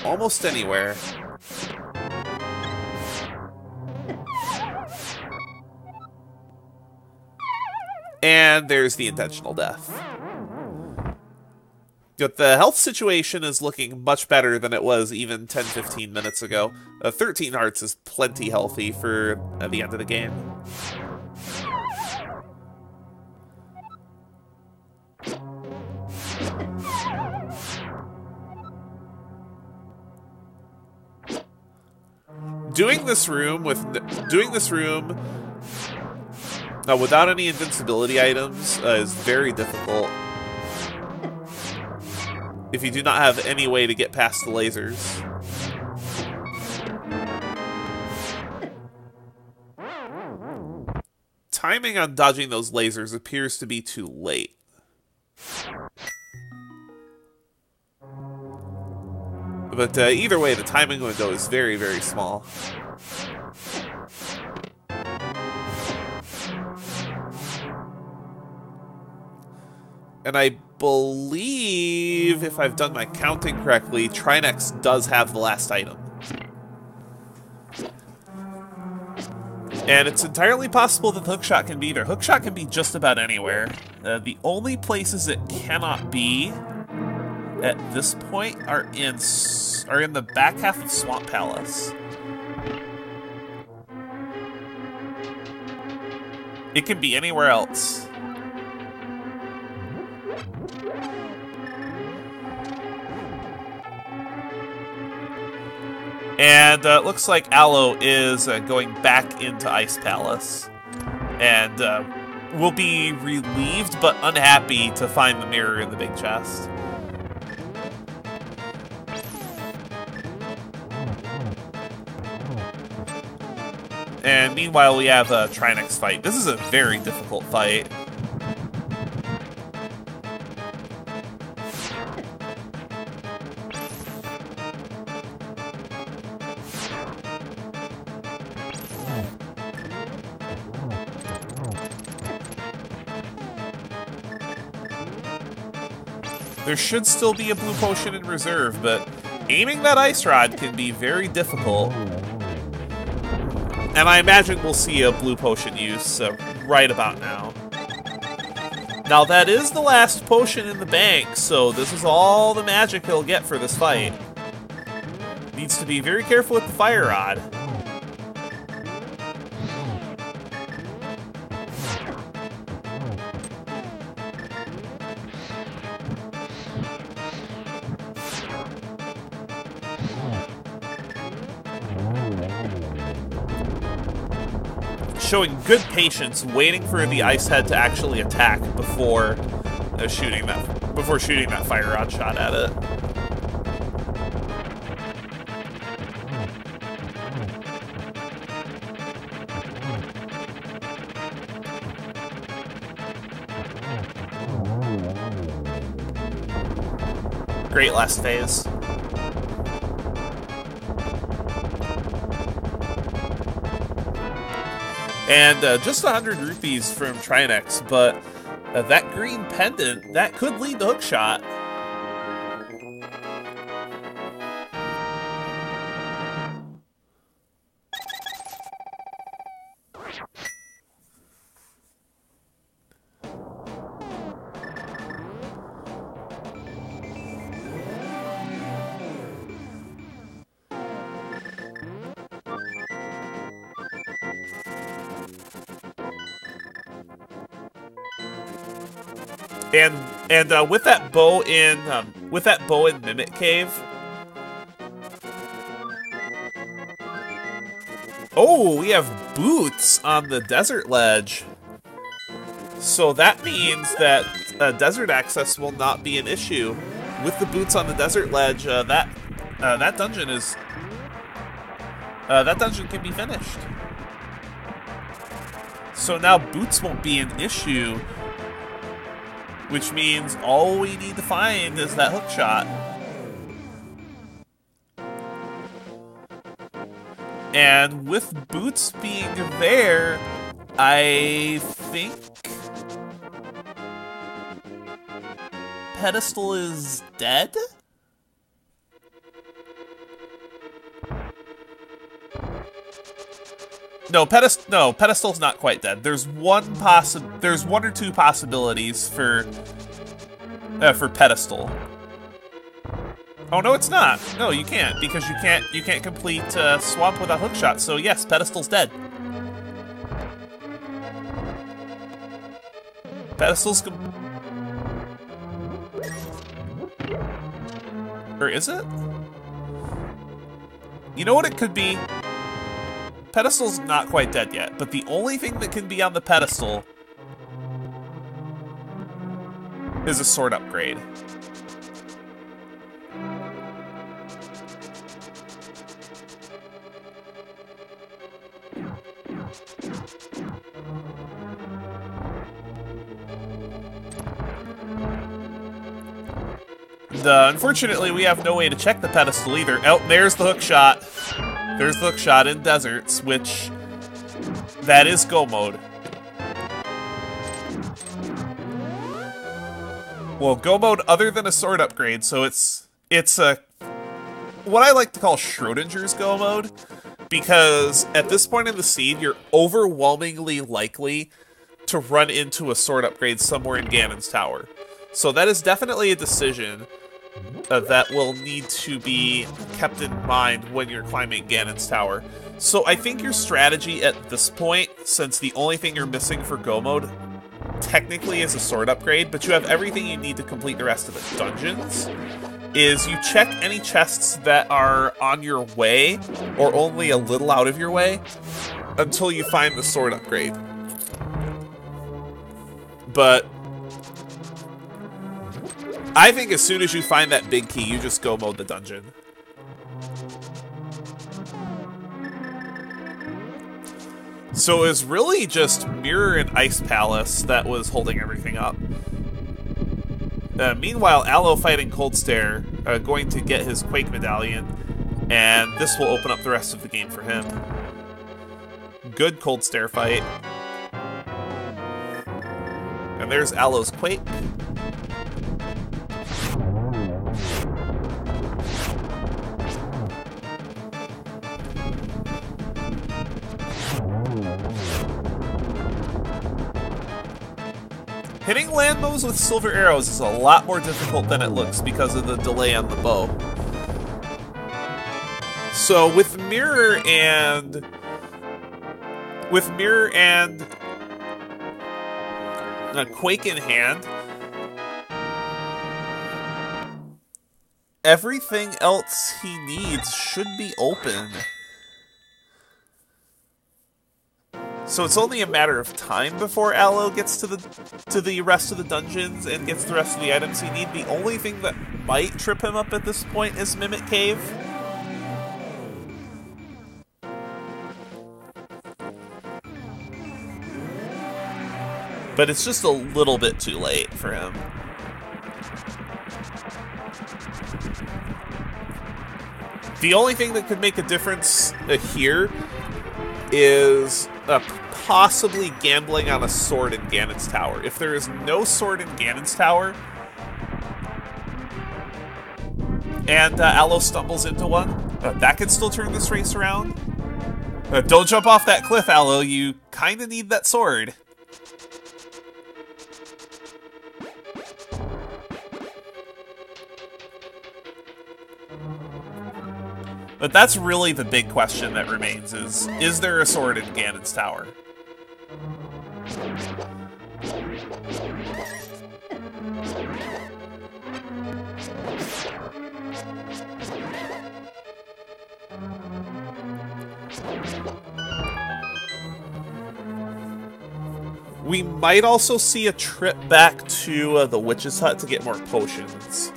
almost anywhere. And there's the intentional death. But the health situation is looking much better than it was even 10-15 minutes ago. 13 hearts is plenty healthy for the end of the game. Doing this room without any invincibility items is very difficult if you do not have any way to get past the lasers. Timing on dodging those lasers appears to be too late. But either way, the timing window is very, very small. And I believe, if I've done my counting correctly, Trinex does have the last item. And it's entirely possible that the hookshot can be there. Hookshot can be just about anywhere. The only places it cannot be at this point are in the back half of Swamp Palace. It can be anywhere else. And it looks like Allo is going back into Ice Palace. And will be relieved but unhappy to find the mirror in the big chest. And meanwhile, we have a Trinex fight. This is a very difficult fight. There should still be a blue potion in reserve, but aiming that ice rod can be very difficult. And I imagine we'll see a blue potion use right about now. Now that is the last potion in the bank, so this is all the magic he'll get for this fight. Needs to be very careful with the fire rod. Showing good patience, waiting for the ice head to actually attack before shooting that fire rod shot at it. Great last phase. And just 100 rupees from Trinex, but that green pendant, that could lead to hookshot. And with that bow in Mimic Cave. Oh, we have boots on the desert ledge. So that means that desert access will not be an issue. With the boots on the desert ledge, that dungeon can be finished. So now boots won't be an issue. Which means all we need to find is that hook shot. And with boots being there, I think Pedestal is dead? No, Pedestal's not quite dead. There's one or two possibilities for Pedestal. Oh no, it's not. No, you can't, because you can't complete Swamp with a hookshot. So yes, Pedestal's dead. Or is it? You know what it could be? pedestal's not quite dead yet, but the only thing that can be on the pedestal is a sword upgrade. Unfortunately, we have no way to check the pedestal either. Oh, there's the hook shot. There's the hook shot in deserts, which... that is go mode. Well, go mode other than a sword upgrade, so it's a... what I like to call Schrodinger's go mode, because at this point in the scene, you're overwhelmingly likely to run into a sword upgrade somewhere in Ganon's tower. So that is definitely a decision that will need to be kept in mind when you're climbing Ganon's tower. So I think your strategy at this point, since the only thing you're missing for go mode technically is a sword upgrade, but you have everything you need to complete the rest of the dungeons, is you check any chests that are on your way, or only a little out of your way, until you find the sword upgrade. But I think as soon as you find that big key, you just go mode the dungeon. So it was really just Mirror and Ice Palace that was holding everything up. Meanwhile, Allo fighting Cold Stare, going to get his Quake Medallion, and this will open up the rest of the game for him. Good Cold Stare fight. And there's Allo's Quake. Hitting land bows with silver arrows is a lot more difficult than it looks because of the delay on the bow. So with Mirror and Quake in hand, everything else he needs should be open. So it's only a matter of time before Allo gets to the rest of the dungeons and gets the rest of the items he needs. The only thing that might trip him up at this point is Mimic Cave. But it's just a little bit too late for him. The only thing that could make a difference here is possibly gambling on a sword in Ganon's tower. If there is no sword in Ganon's tower, and Allo stumbles into one, that could still turn this race around. Don't jump off that cliff, Allo. You kind of need that sword. But that's really the big question that remains, is there a sword in Ganon's tower? We might also see a trip back to the witch's hut to get more potions.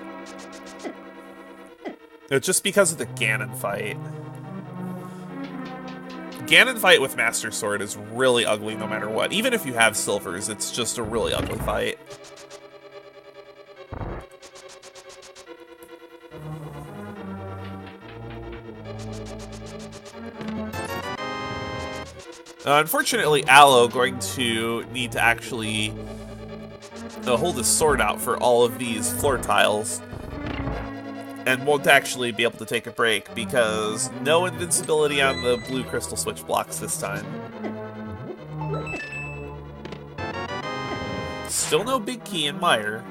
Just because of the Ganon fight. Ganon fight with Master Sword is really ugly no matter what. Even if you have silvers, it's just a really ugly fight. Unfortunately, Allo going to need to actually hold his sword out for all of these floor tiles. And won't actually be able to take a break because no invincibility on the blue crystal switch blocks this time. Still no big key in Mire.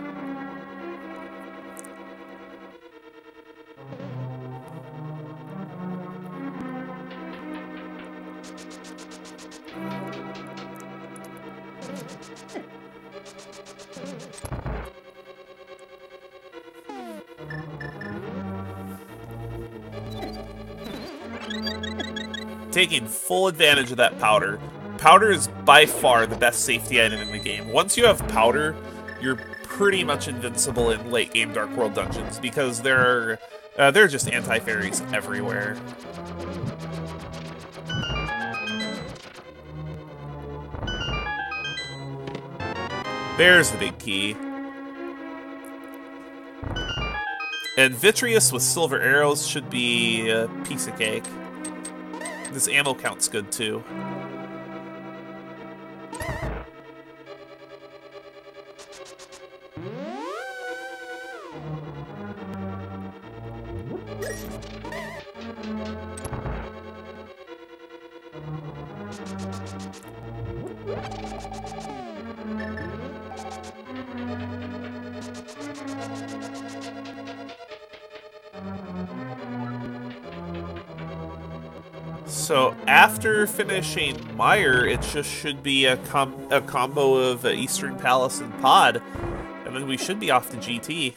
taking full advantage of that powder. Powder is by far the best safety item in the game. Once you have powder, you're pretty much invincible in late game Dark World dungeons because there are just anti-fairies everywhere. There's the big key. And Vitreous with silver arrows should be a piece of cake. This ammo count's good too. So after finishing Mire, it just should be a combo of Eastern Palace and Pod, and then we should be off to GT.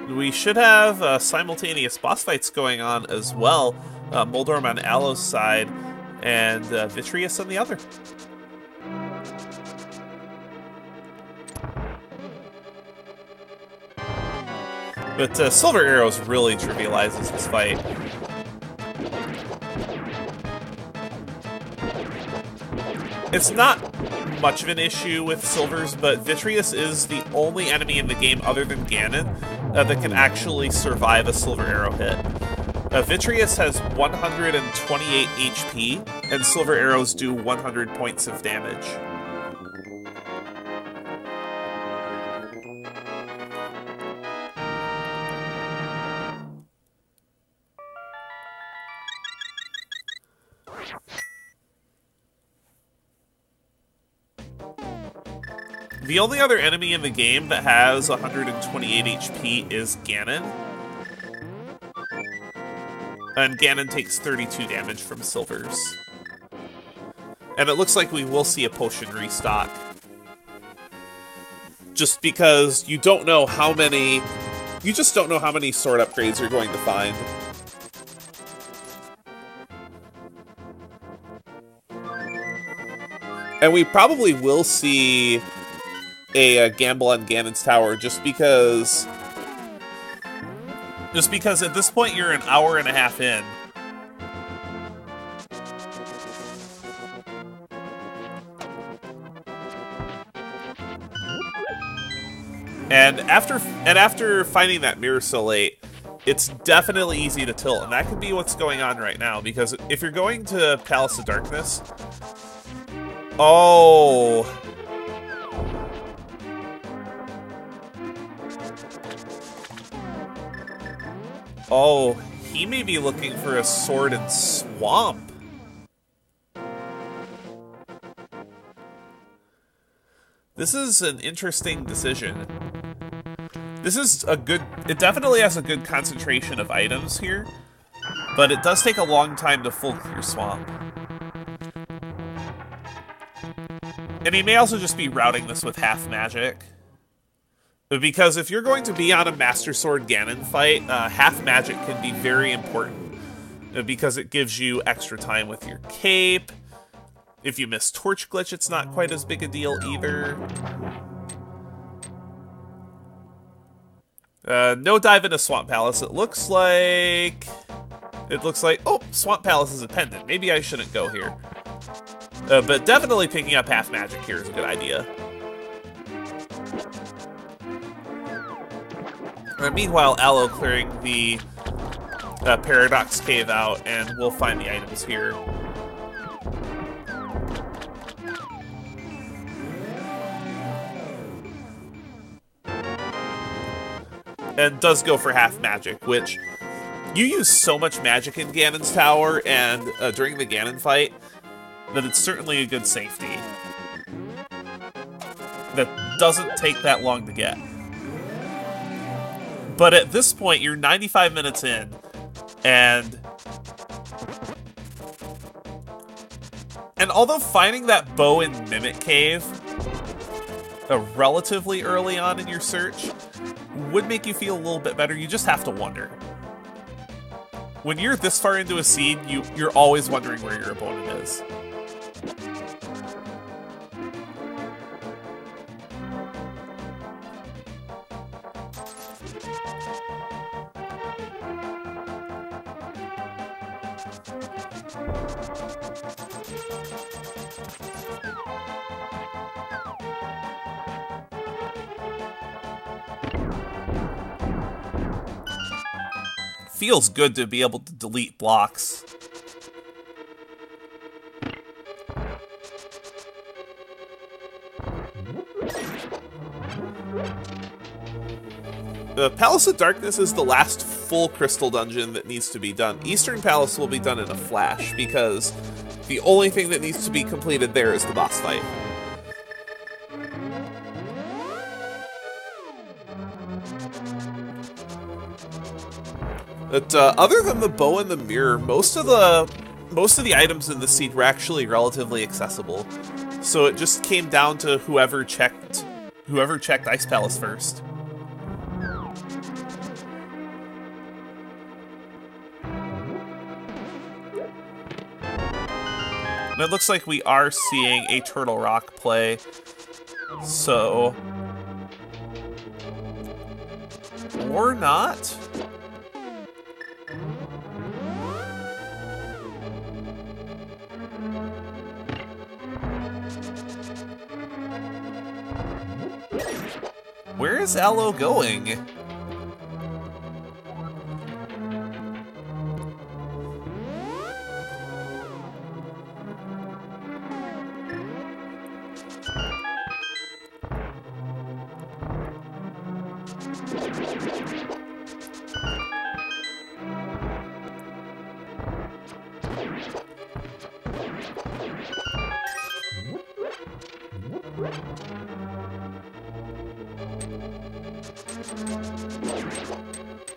We should have simultaneous boss fights going on as well. Moldorm on Allo's side, and Vitreous on the other. But Silver Arrows really trivializes this fight. It's not much of an issue with Silvers, but Vitreous is the only enemy in the game other than Ganon that can actually survive a Silver Arrow hit. Vitreous has 128 HP, and Silver Arrows do 100 points of damage. The only other enemy in the game that has 128 HP is Ganon. And Ganon takes 32 damage from Silvers. And it looks like we will see a potion restock. Just because you don't know how many... You just don't know how many sword upgrades you're going to find. And we probably will see a gamble on Ganon's Tower just because at this point you're an hour and a half in. And after finding that mirror so late, it's definitely easy to tilt, and that could be what's going on right now, because if you're going to Palace of Darkness... Oh... Oh, he may be looking for a sword in Swamp. This is an interesting decision. This is a good... It definitely has a good concentration of items here, but it does take a long time to full clear Swamp. And he may also just be routing this with half magic. Because if you're going to be on a Master Sword Ganon fight, half magic can be very important. Because it gives you extra time with your cape. If you miss Torch Glitch, it's not quite as big a deal either. No dive into Swamp Palace. It looks like... Oh, Swamp Palace is a pendant. Maybe I shouldn't go here. But definitely picking up half magic here is a good idea. Meanwhile, Allo clearing the Paradox Cave out, and we'll find the items here. and does go for half magic, which you use so much magic in Ganon's tower and during the Ganon fight that it's certainly a good safety. That doesn't take that long to get. But at this point, you're 95 minutes in, and although finding that bow in Mimic Cave relatively early on in your search would make you feel a little bit better, you just have to wonder. When you're this far into a seed, you're always wondering where your opponent is. Feels good to be able to delete blocks. The Palace of Darkness is the last full crystal dungeon that needs to be done. Eastern Palace will be done in a flash, because the only thing that needs to be completed there is the boss fight. But other than the bow and the mirror, most of the items in the seed were actually relatively accessible. So it just came down to whoever checked Ice Palace first. And it looks like we are seeing a Turtle Rock play. So, or not. Where is Allo going?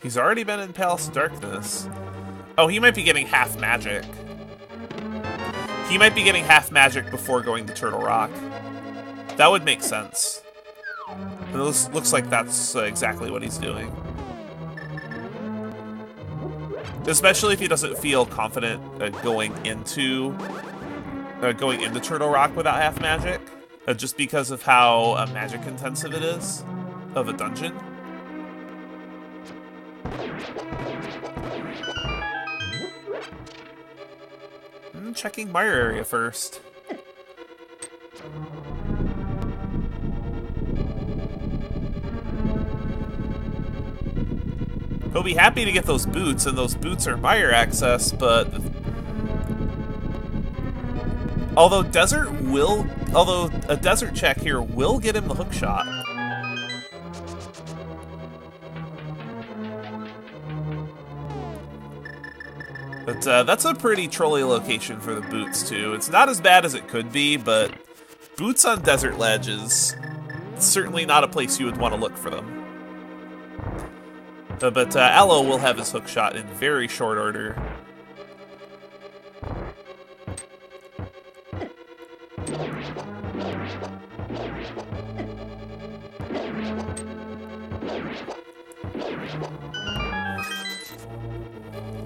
He's already been in Palace of Darkness. Oh, he might be getting half magic. He might be getting half magic before going to Turtle Rock. That would make sense. It looks like that's exactly what he's doing. Especially if he doesn't feel confident going into Turtle Rock without half magic, just because of how magic intensive it is of a dungeon. Checking Mire area first. He'll be happy to get those boots, and those boots are Mire access, but although a desert check here will get him the hook shot. But that's a pretty trolly location for the boots, too. It's not as bad as it could be, but boots on desert ledge is certainly not a place you would want to look for them. But Allo will have his hook shot in very short order.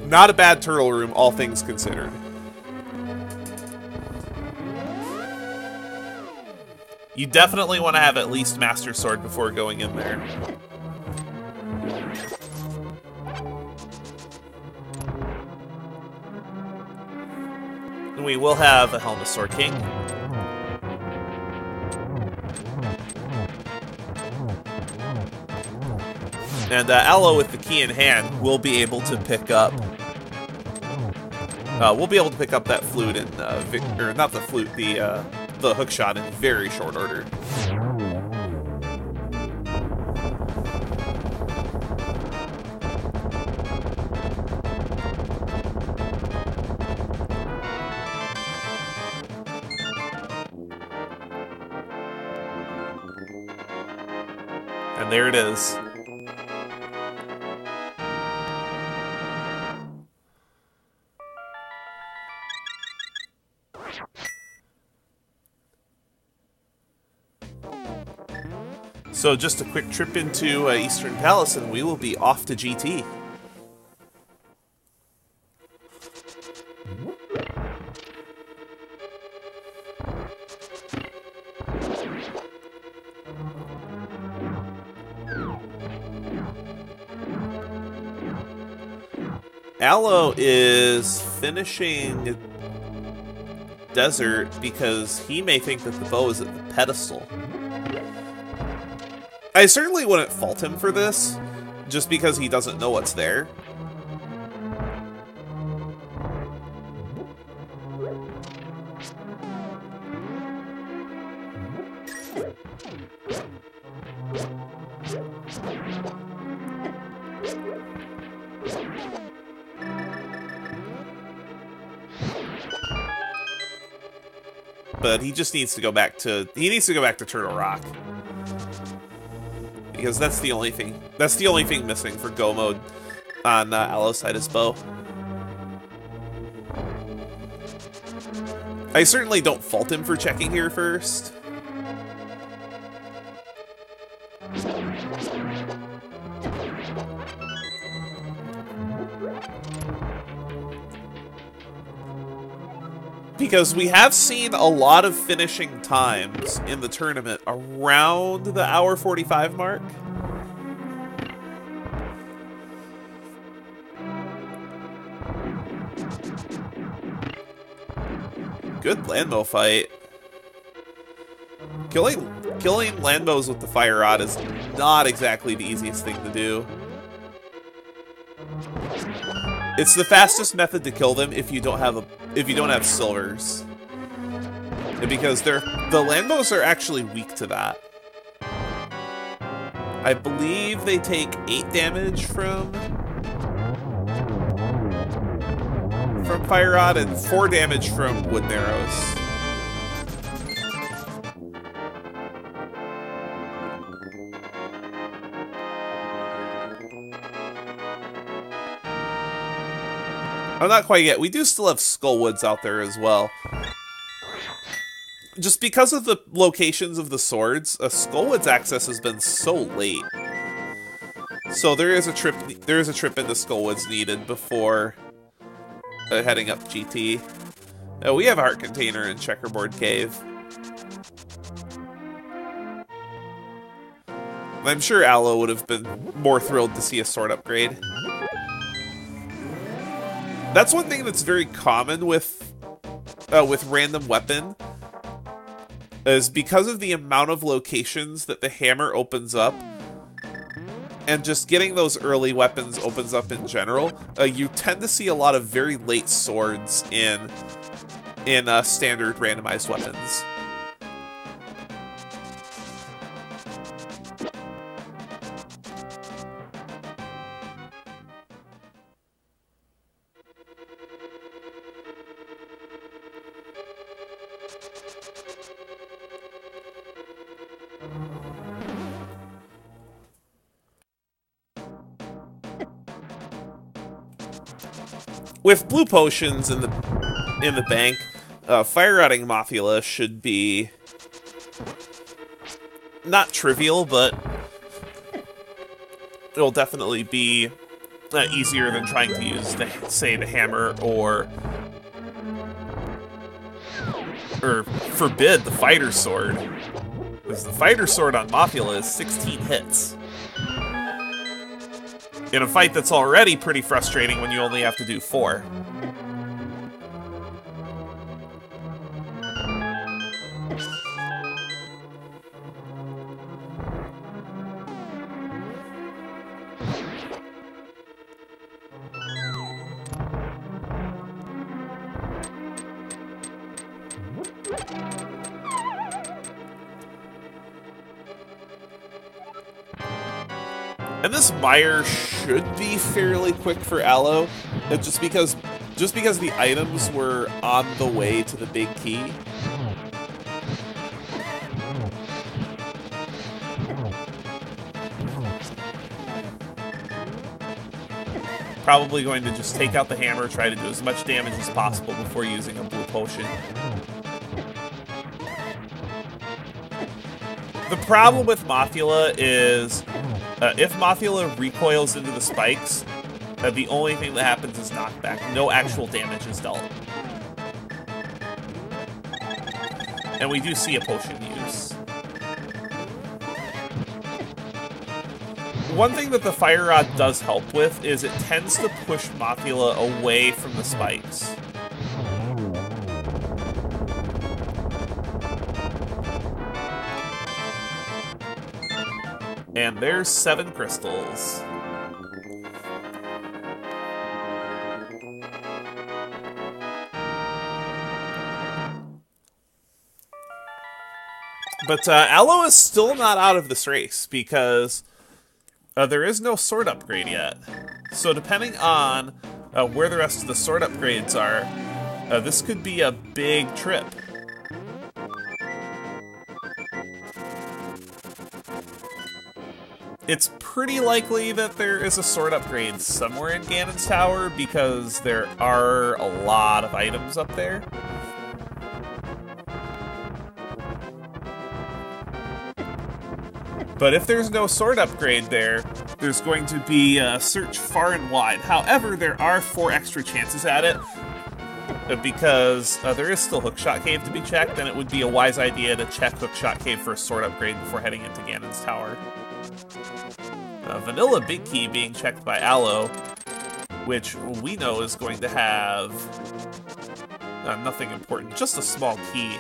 Not a bad turtle room, all things considered. You definitely want to have at least Master Sword before going in there. And we will have a Helm of Sword King. And Allo, with the key in hand, will be able to pick up. That flute and or not the flute, the hook shot in very short order. there it is. So just a quick trip into Eastern Palace and we will be off to GT. Allo is finishing Desert because he may think that the bow is at the pedestal. I certainly wouldn't fault him for this, just because he doesn't know what's there. But he just needs to go back to Turtle Rock. Because that's the only thing missing for Go mode on Allo's side is bow. I certainly don't fault him for checking here first. Because we have seen a lot of finishing times in the tournament around the hour 45 mark. Good Landmo fight. Killing Landmos with the fire rod is not exactly the easiest thing to do. It's the fastest method to kill them if you don't have silvers. And because the Landmos are actually weak to that. I believe they take 8 damage from fire rod and 4 damage from wooden arrows. Oh, not quite yet. We do still have Skullwoods out there as well. Just because of the locations of the swords, Skullwoods access has been so late. So there is a trip into Skullwoods needed before heading up GT. We have a heart container in Checkerboard Cave. I'm sure Allo would have been more thrilled to see a sword upgrade. That's one thing that's very common with random weapon, is because of the amount of locations that the hammer opens up, and just getting those early weapons opens up in general, you tend to see a lot of very late swords in standard randomized weapons. With blue potions in the bank, fire rotting Mothula should be not trivial, but it'll definitely be easier than trying to use the hammer or forbid the fighter sword. Because the fighter sword on Mothula is 16 hits. In a fight that's already pretty frustrating when you only have to do 4. And this mire should be fairly quick for Allo, just because the items were on the way to the big key. Probably going to just take out the hammer, try to do as much damage as possible before using a blue potion. The problem with Mothula is, if Mothula recoils into the spikes, the only thing that happens is knockback. No actual damage is dealt. And we do see a potion use. One thing that the Fire Rod does help with is it tends to push Mothula away from the spikes. And there's 7 crystals. But Allo is still not out of this race because there is no sword upgrade yet. So depending on where the rest of the sword upgrades are, this could be a big trip. It's pretty likely that there is a sword upgrade somewhere in Ganon's Tower because there are a lot of items up there. But if there's no sword upgrade there, there's going to be a search far and wide. However, there are 4 extra chances at it, because there is still Hookshot Cave to be checked, and it would be a wise idea to check Hookshot Cave for a sword upgrade before heading into Ganon's Tower. Vanilla Big Key being checked by Allo, which we know is going to have nothing important, just a small key.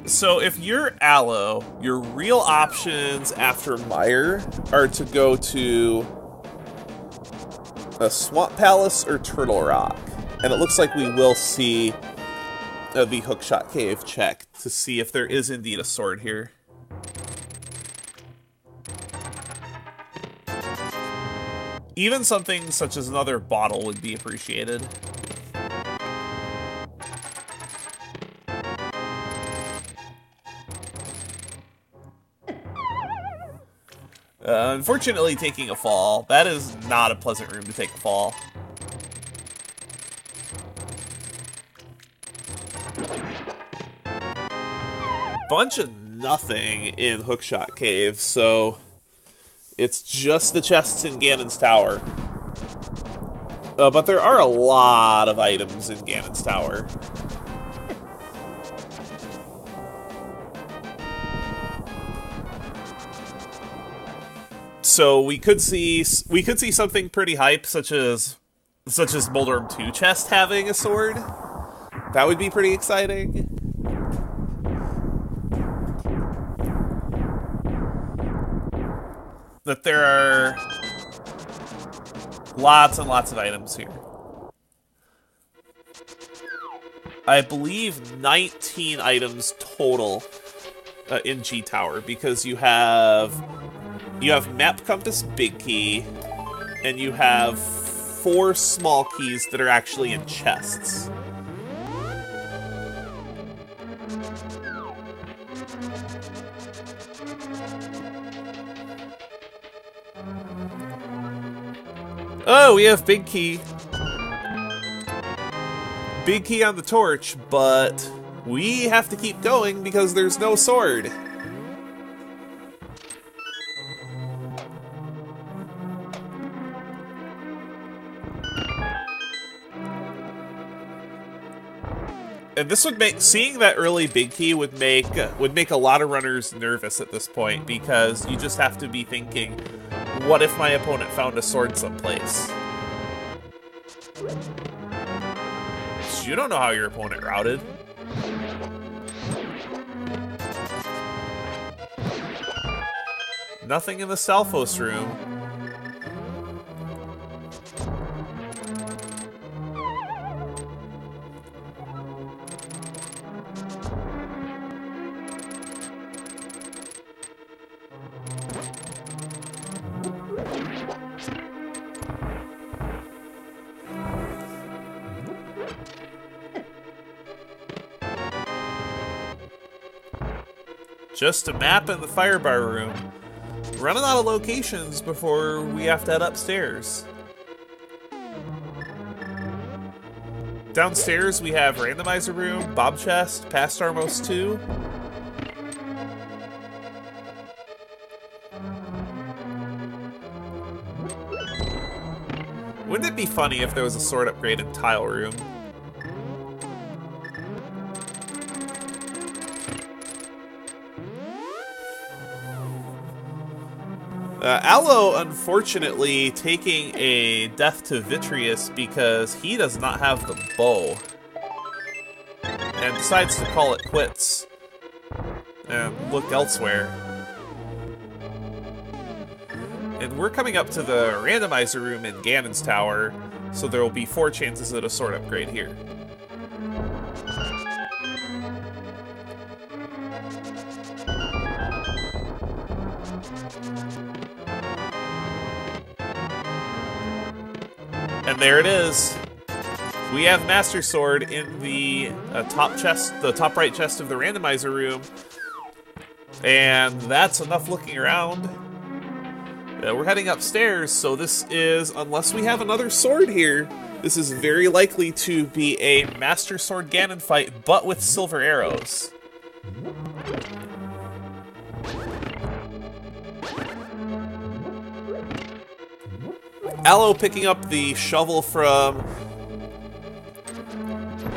So if you're Allo, your real options after Mire are to go to a Swamp Palace or Turtle Rock. And it looks like we will see the Hookshot Cave check to see if there is indeed a sword here. Even something such as another bottle would be appreciated. Unfortunately, taking a fall. That is not a pleasant room to take a fall. Bunch of nothing in Hookshot Cave, so it's just the chests in Ganon's Tower. But there are a lot of items in Ganon's Tower. So we could see something pretty hype, such as Moldorm 2 chest having a sword. That would be pretty exciting. That there are lots and lots of items here. I believe 19 items total in G Tower, because you have Map Compass Big Key, and you have 4 small keys that are actually in chests. Oh, we have Big Key. Big Key on the torch, but we have to keep going because there's no sword. And this would make, seeing that early Big Key would make a lot of runners nervous at this point, because you just have to be thinking, what if my opponent found a sword someplace? You don't know how your opponent routed. Nothing in the Salphos room. Just a map in the firebar room. Running out of locations before we have to head upstairs. Downstairs we have Randomizer room, Bob chest, past Armos 2. Wouldn't it be funny if there was a sword upgrade in Tile room? Allo, unfortunately, taking a death to Vitreous because he does not have the bow. And decides to call it quits. And look elsewhere. And we're coming up to the Randomizer room in Ganon's tower, so there will be 4 chances at a sword upgrade here. And there it is. We have Master Sword in the top chest, the top right chest of the Randomizer room. And that's enough looking around. We're heading upstairs, so this is, unless we have another sword here, this is very likely to be a Master Sword Ganon fight, but with silver arrows. Allo picking up the shovel from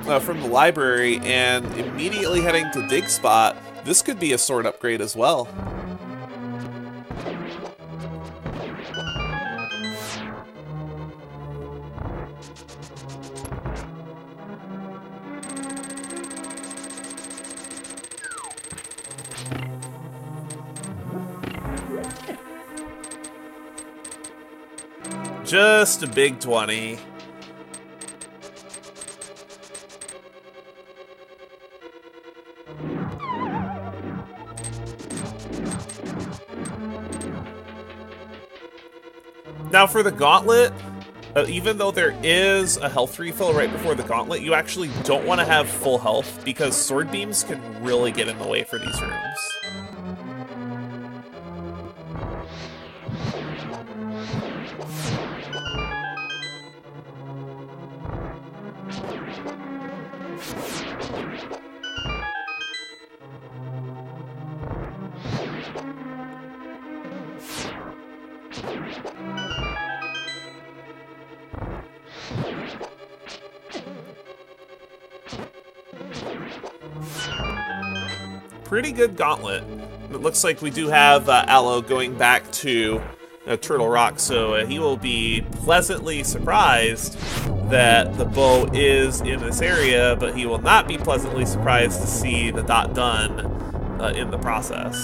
the library and immediately heading to Dig Spot. This could be a sword upgrade as well. Just a big 20. Now for the gauntlet, even though there is a health refill right before the gauntlet, you actually don't want to have full health because sword beams can really get in the way for these rooms. Pretty good gauntlet. It looks like we do have Allo going back to Turtle Rock, so he will be pleasantly surprised that the bow is in this area, but he will not be pleasantly surprised to see the dot done in the process.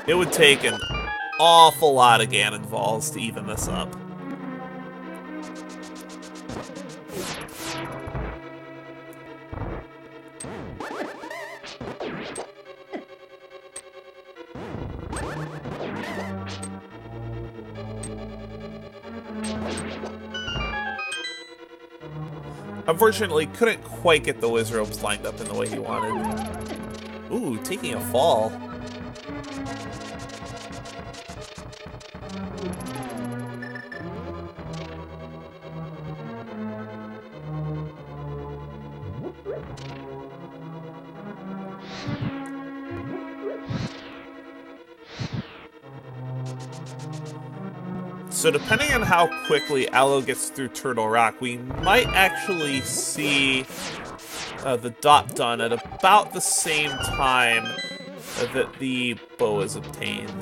It would take an awful lot of Ganon Balls to even this up. Unfortunately, couldn't quite get the Wizrobes lined up in the way he wanted. Ooh, taking a fall. So depending on how quickly Allo gets through Turtle Rock, we might actually see the dot done at about the same time that the bow is obtained.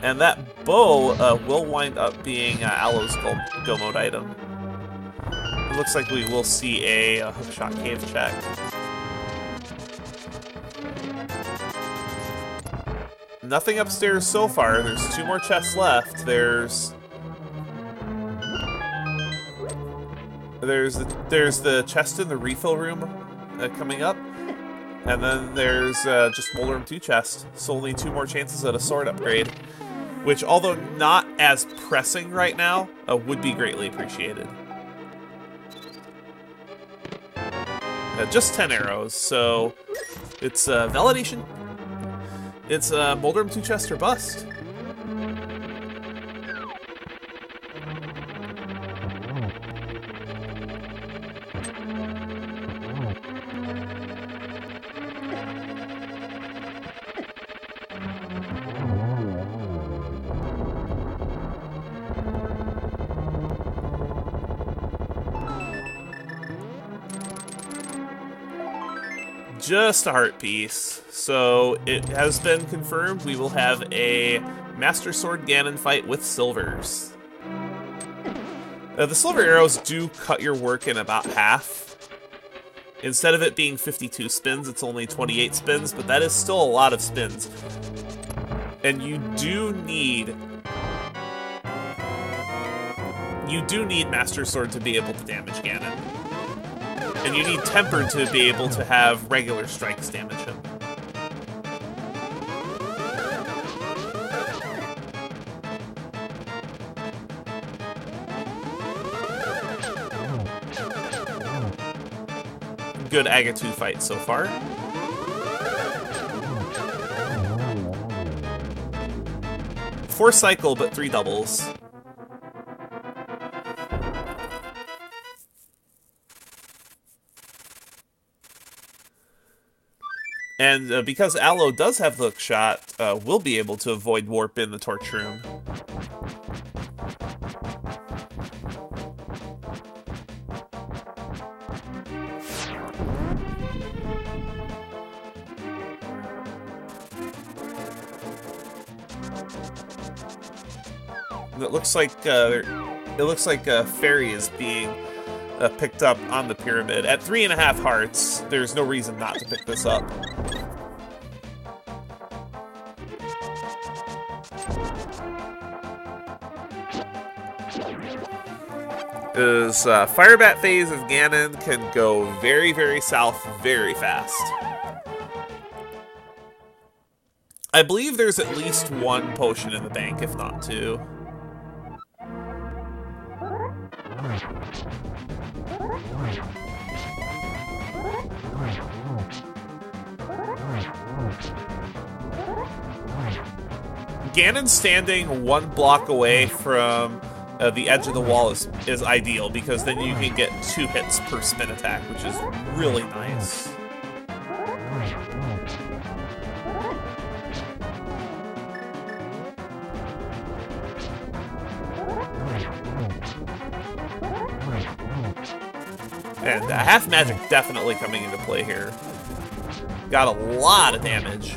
And that bow will wind up being Allo's go mode item. It looks like we will see a hookshot cave check. Nothing upstairs so far. There's 2 more chests left. There's the chest in the refill room coming up, and then there's just Molder Room 2 chest. So only 2 more chances at a sword upgrade. which, although not as pressing right now, would be greatly appreciated. Just 10 arrows, so it's validation. It's Moldrum 2 chest or bust. Just a heart piece. So it has been confirmed we will have a Master Sword Ganon fight with silvers. The silver arrows do cut your work in about half. Instead of it being 52 spins, it's only 28 spins, but that is still a lot of spins. And you do need Master Sword to be able to damage Ganon. And you need Temper to be able to have regular strikes damage him. Good Agatu fight so far. Four cycle, but 3 doubles. And because Allo does have the hook shot, we'll be able to avoid warp in the torch room. It looks like a fairy is being picked up on the pyramid. At 3.5 hearts, there's no reason not to pick this up. Is Fire Bat phase of Ganon can go very, very south very fast. I believe there's at least 1 potion in the bank, if not 2. Ganon standing 1 block away from the edge of the wall is ideal, because then you can get 2 hits per spin attack, which is really nice. And half magic definitely coming into play here. Got a lot of damage.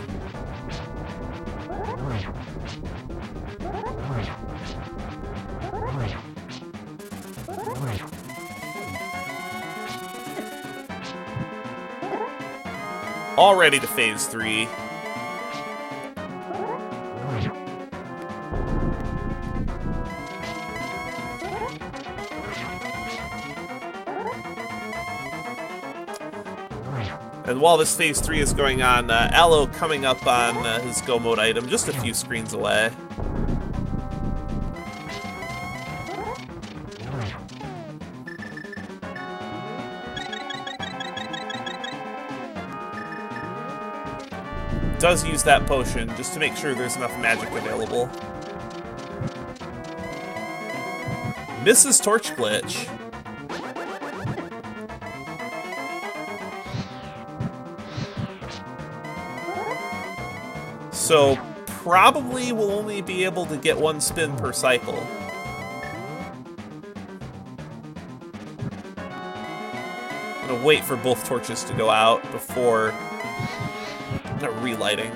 All ready to phase 3. And while this phase 3 is going on, Allo coming up on his Go Mode item just a few screens away. Does use that potion just to make sure there's enough magic available. Misses Torch Glitch. So probably will only be able to get 1 spin per cycle. I'm gonna wait for both torches to go out before relighting.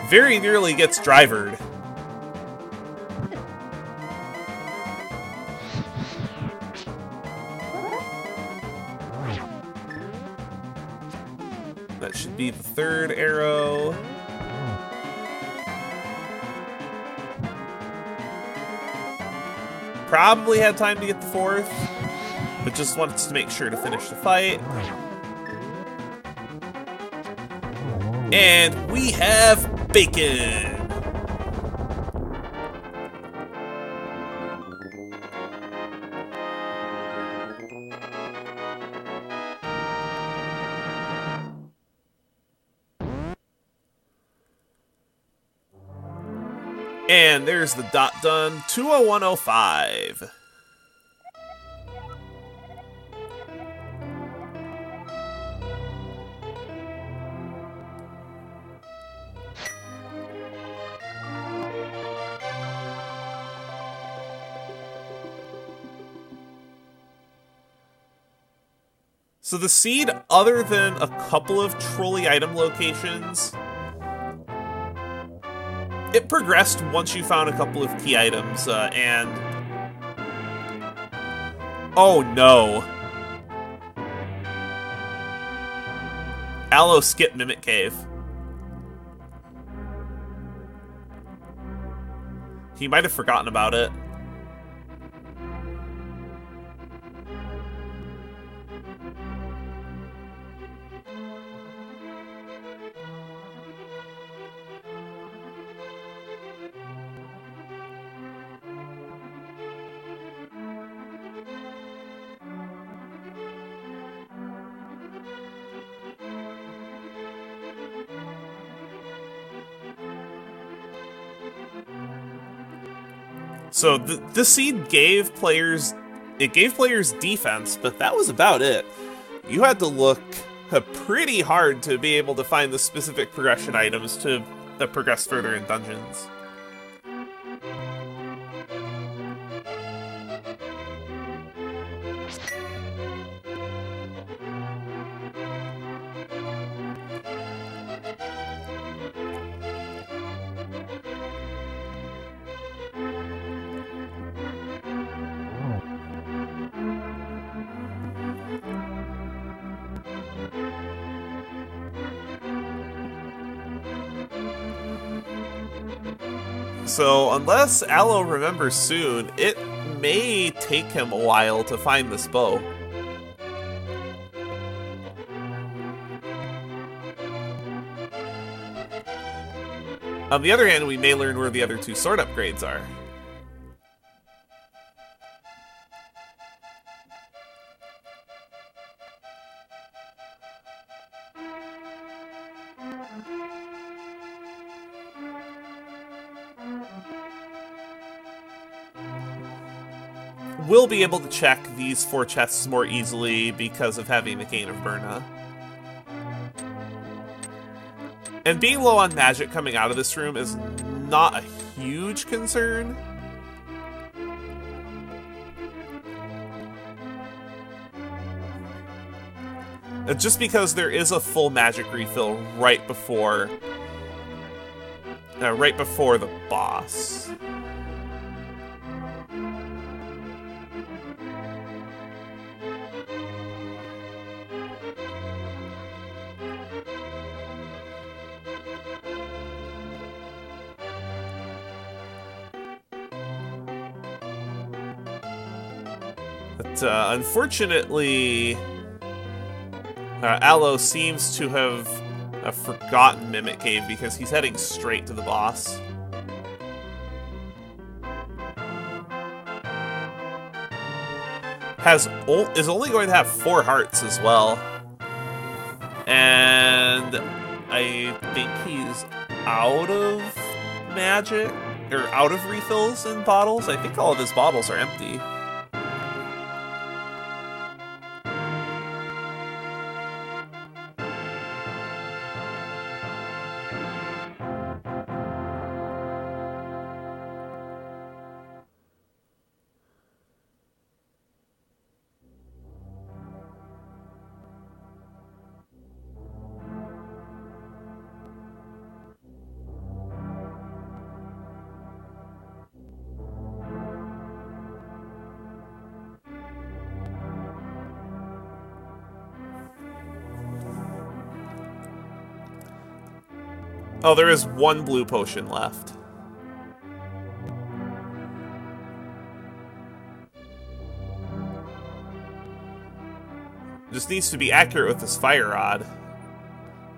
Very nearly gets drivered. That should be the 3rd arrow. Probably had time to get the 4th. but just wanted to make sure to finish the fight. And we have bacon! And there's the dot done, 20105. So the seed, other than a couple of trolley item locations, it progressed once you found a couple of key items, and... Oh no. Allo skipped Mimic Cave. He might have forgotten about it. So the seed gave players defense, but that was about it. You had to look pretty hard to be able to find the specific progression items to progress further in dungeons. So, unless Allo remembers soon, it may take him a while to find this bow. On the other hand, we may learn where the other two sword upgrades are. We'll be able to check these 4 chests more easily because of having the Cane of Burna. And being low on magic coming out of this room is not a huge concern. Just because there is a full magic refill right before the boss. But unfortunately, Allo seems to have forgotten Mimic Cave because he's heading straight to the boss. Is only going to have 4 hearts as well. And I think he's out of magic, or out of refills in bottles. I think all of his bottles are empty. Oh, there is 1 blue potion left. Just needs to be accurate with his fire rod.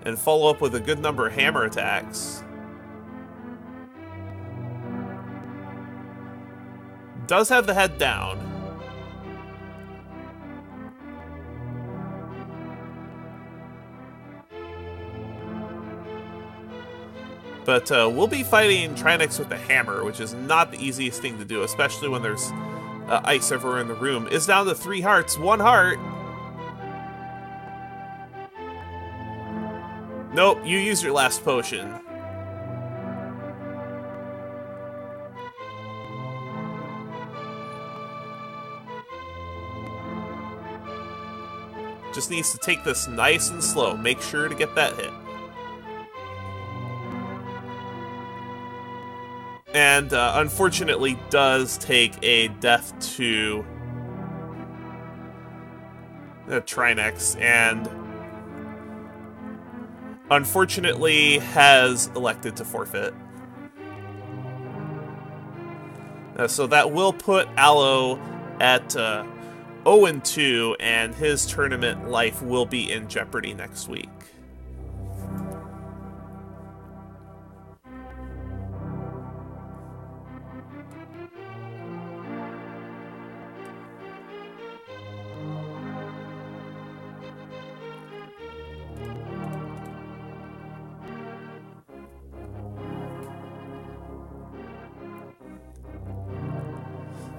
And follow up with a good number of hammer attacks. Does have the head down. But we'll be fighting Trinix with the hammer, which is not the easiest thing to do, especially when there's ice everywhere in the room. Is down to 3 hearts. 1 heart. Nope, you use your last potion. Just needs to take this nice and slow. Make sure to get that hit. And unfortunately does take a death to Trinix, and unfortunately has elected to forfeit. So that will put Allo at 0-2, and his tournament life will be in jeopardy next week.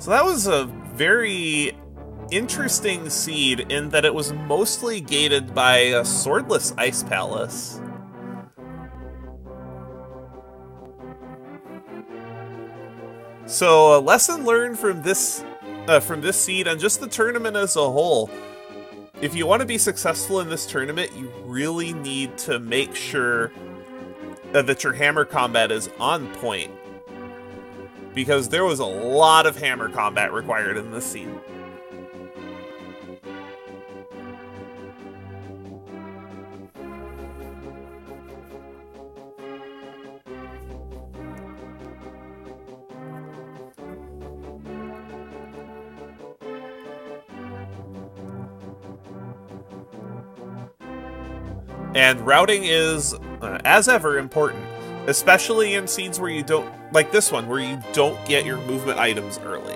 So that was a very interesting seed in that it was mostly gated by a swordless Ice Palace. So a lesson learned from this seed and just the tournament as a whole. If you want to be successful in this tournament, you really need to make sure that your hammer combat is on point. Because there was a lot of hammer combat required in this scene. And routing is, as ever, important. Especially in scenes where you don't, like this one, where you don't get your movement items early.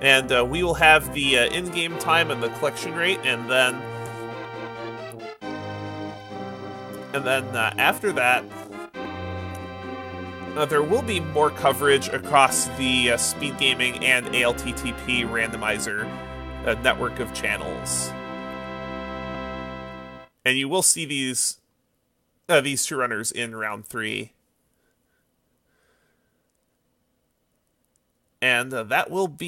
And we will have the in-game time and the collection rate, and then after that, there will be more coverage across the Speed Gaming and ALTTP Randomizer network of channels. And you will see these two runners in round 3. And that will be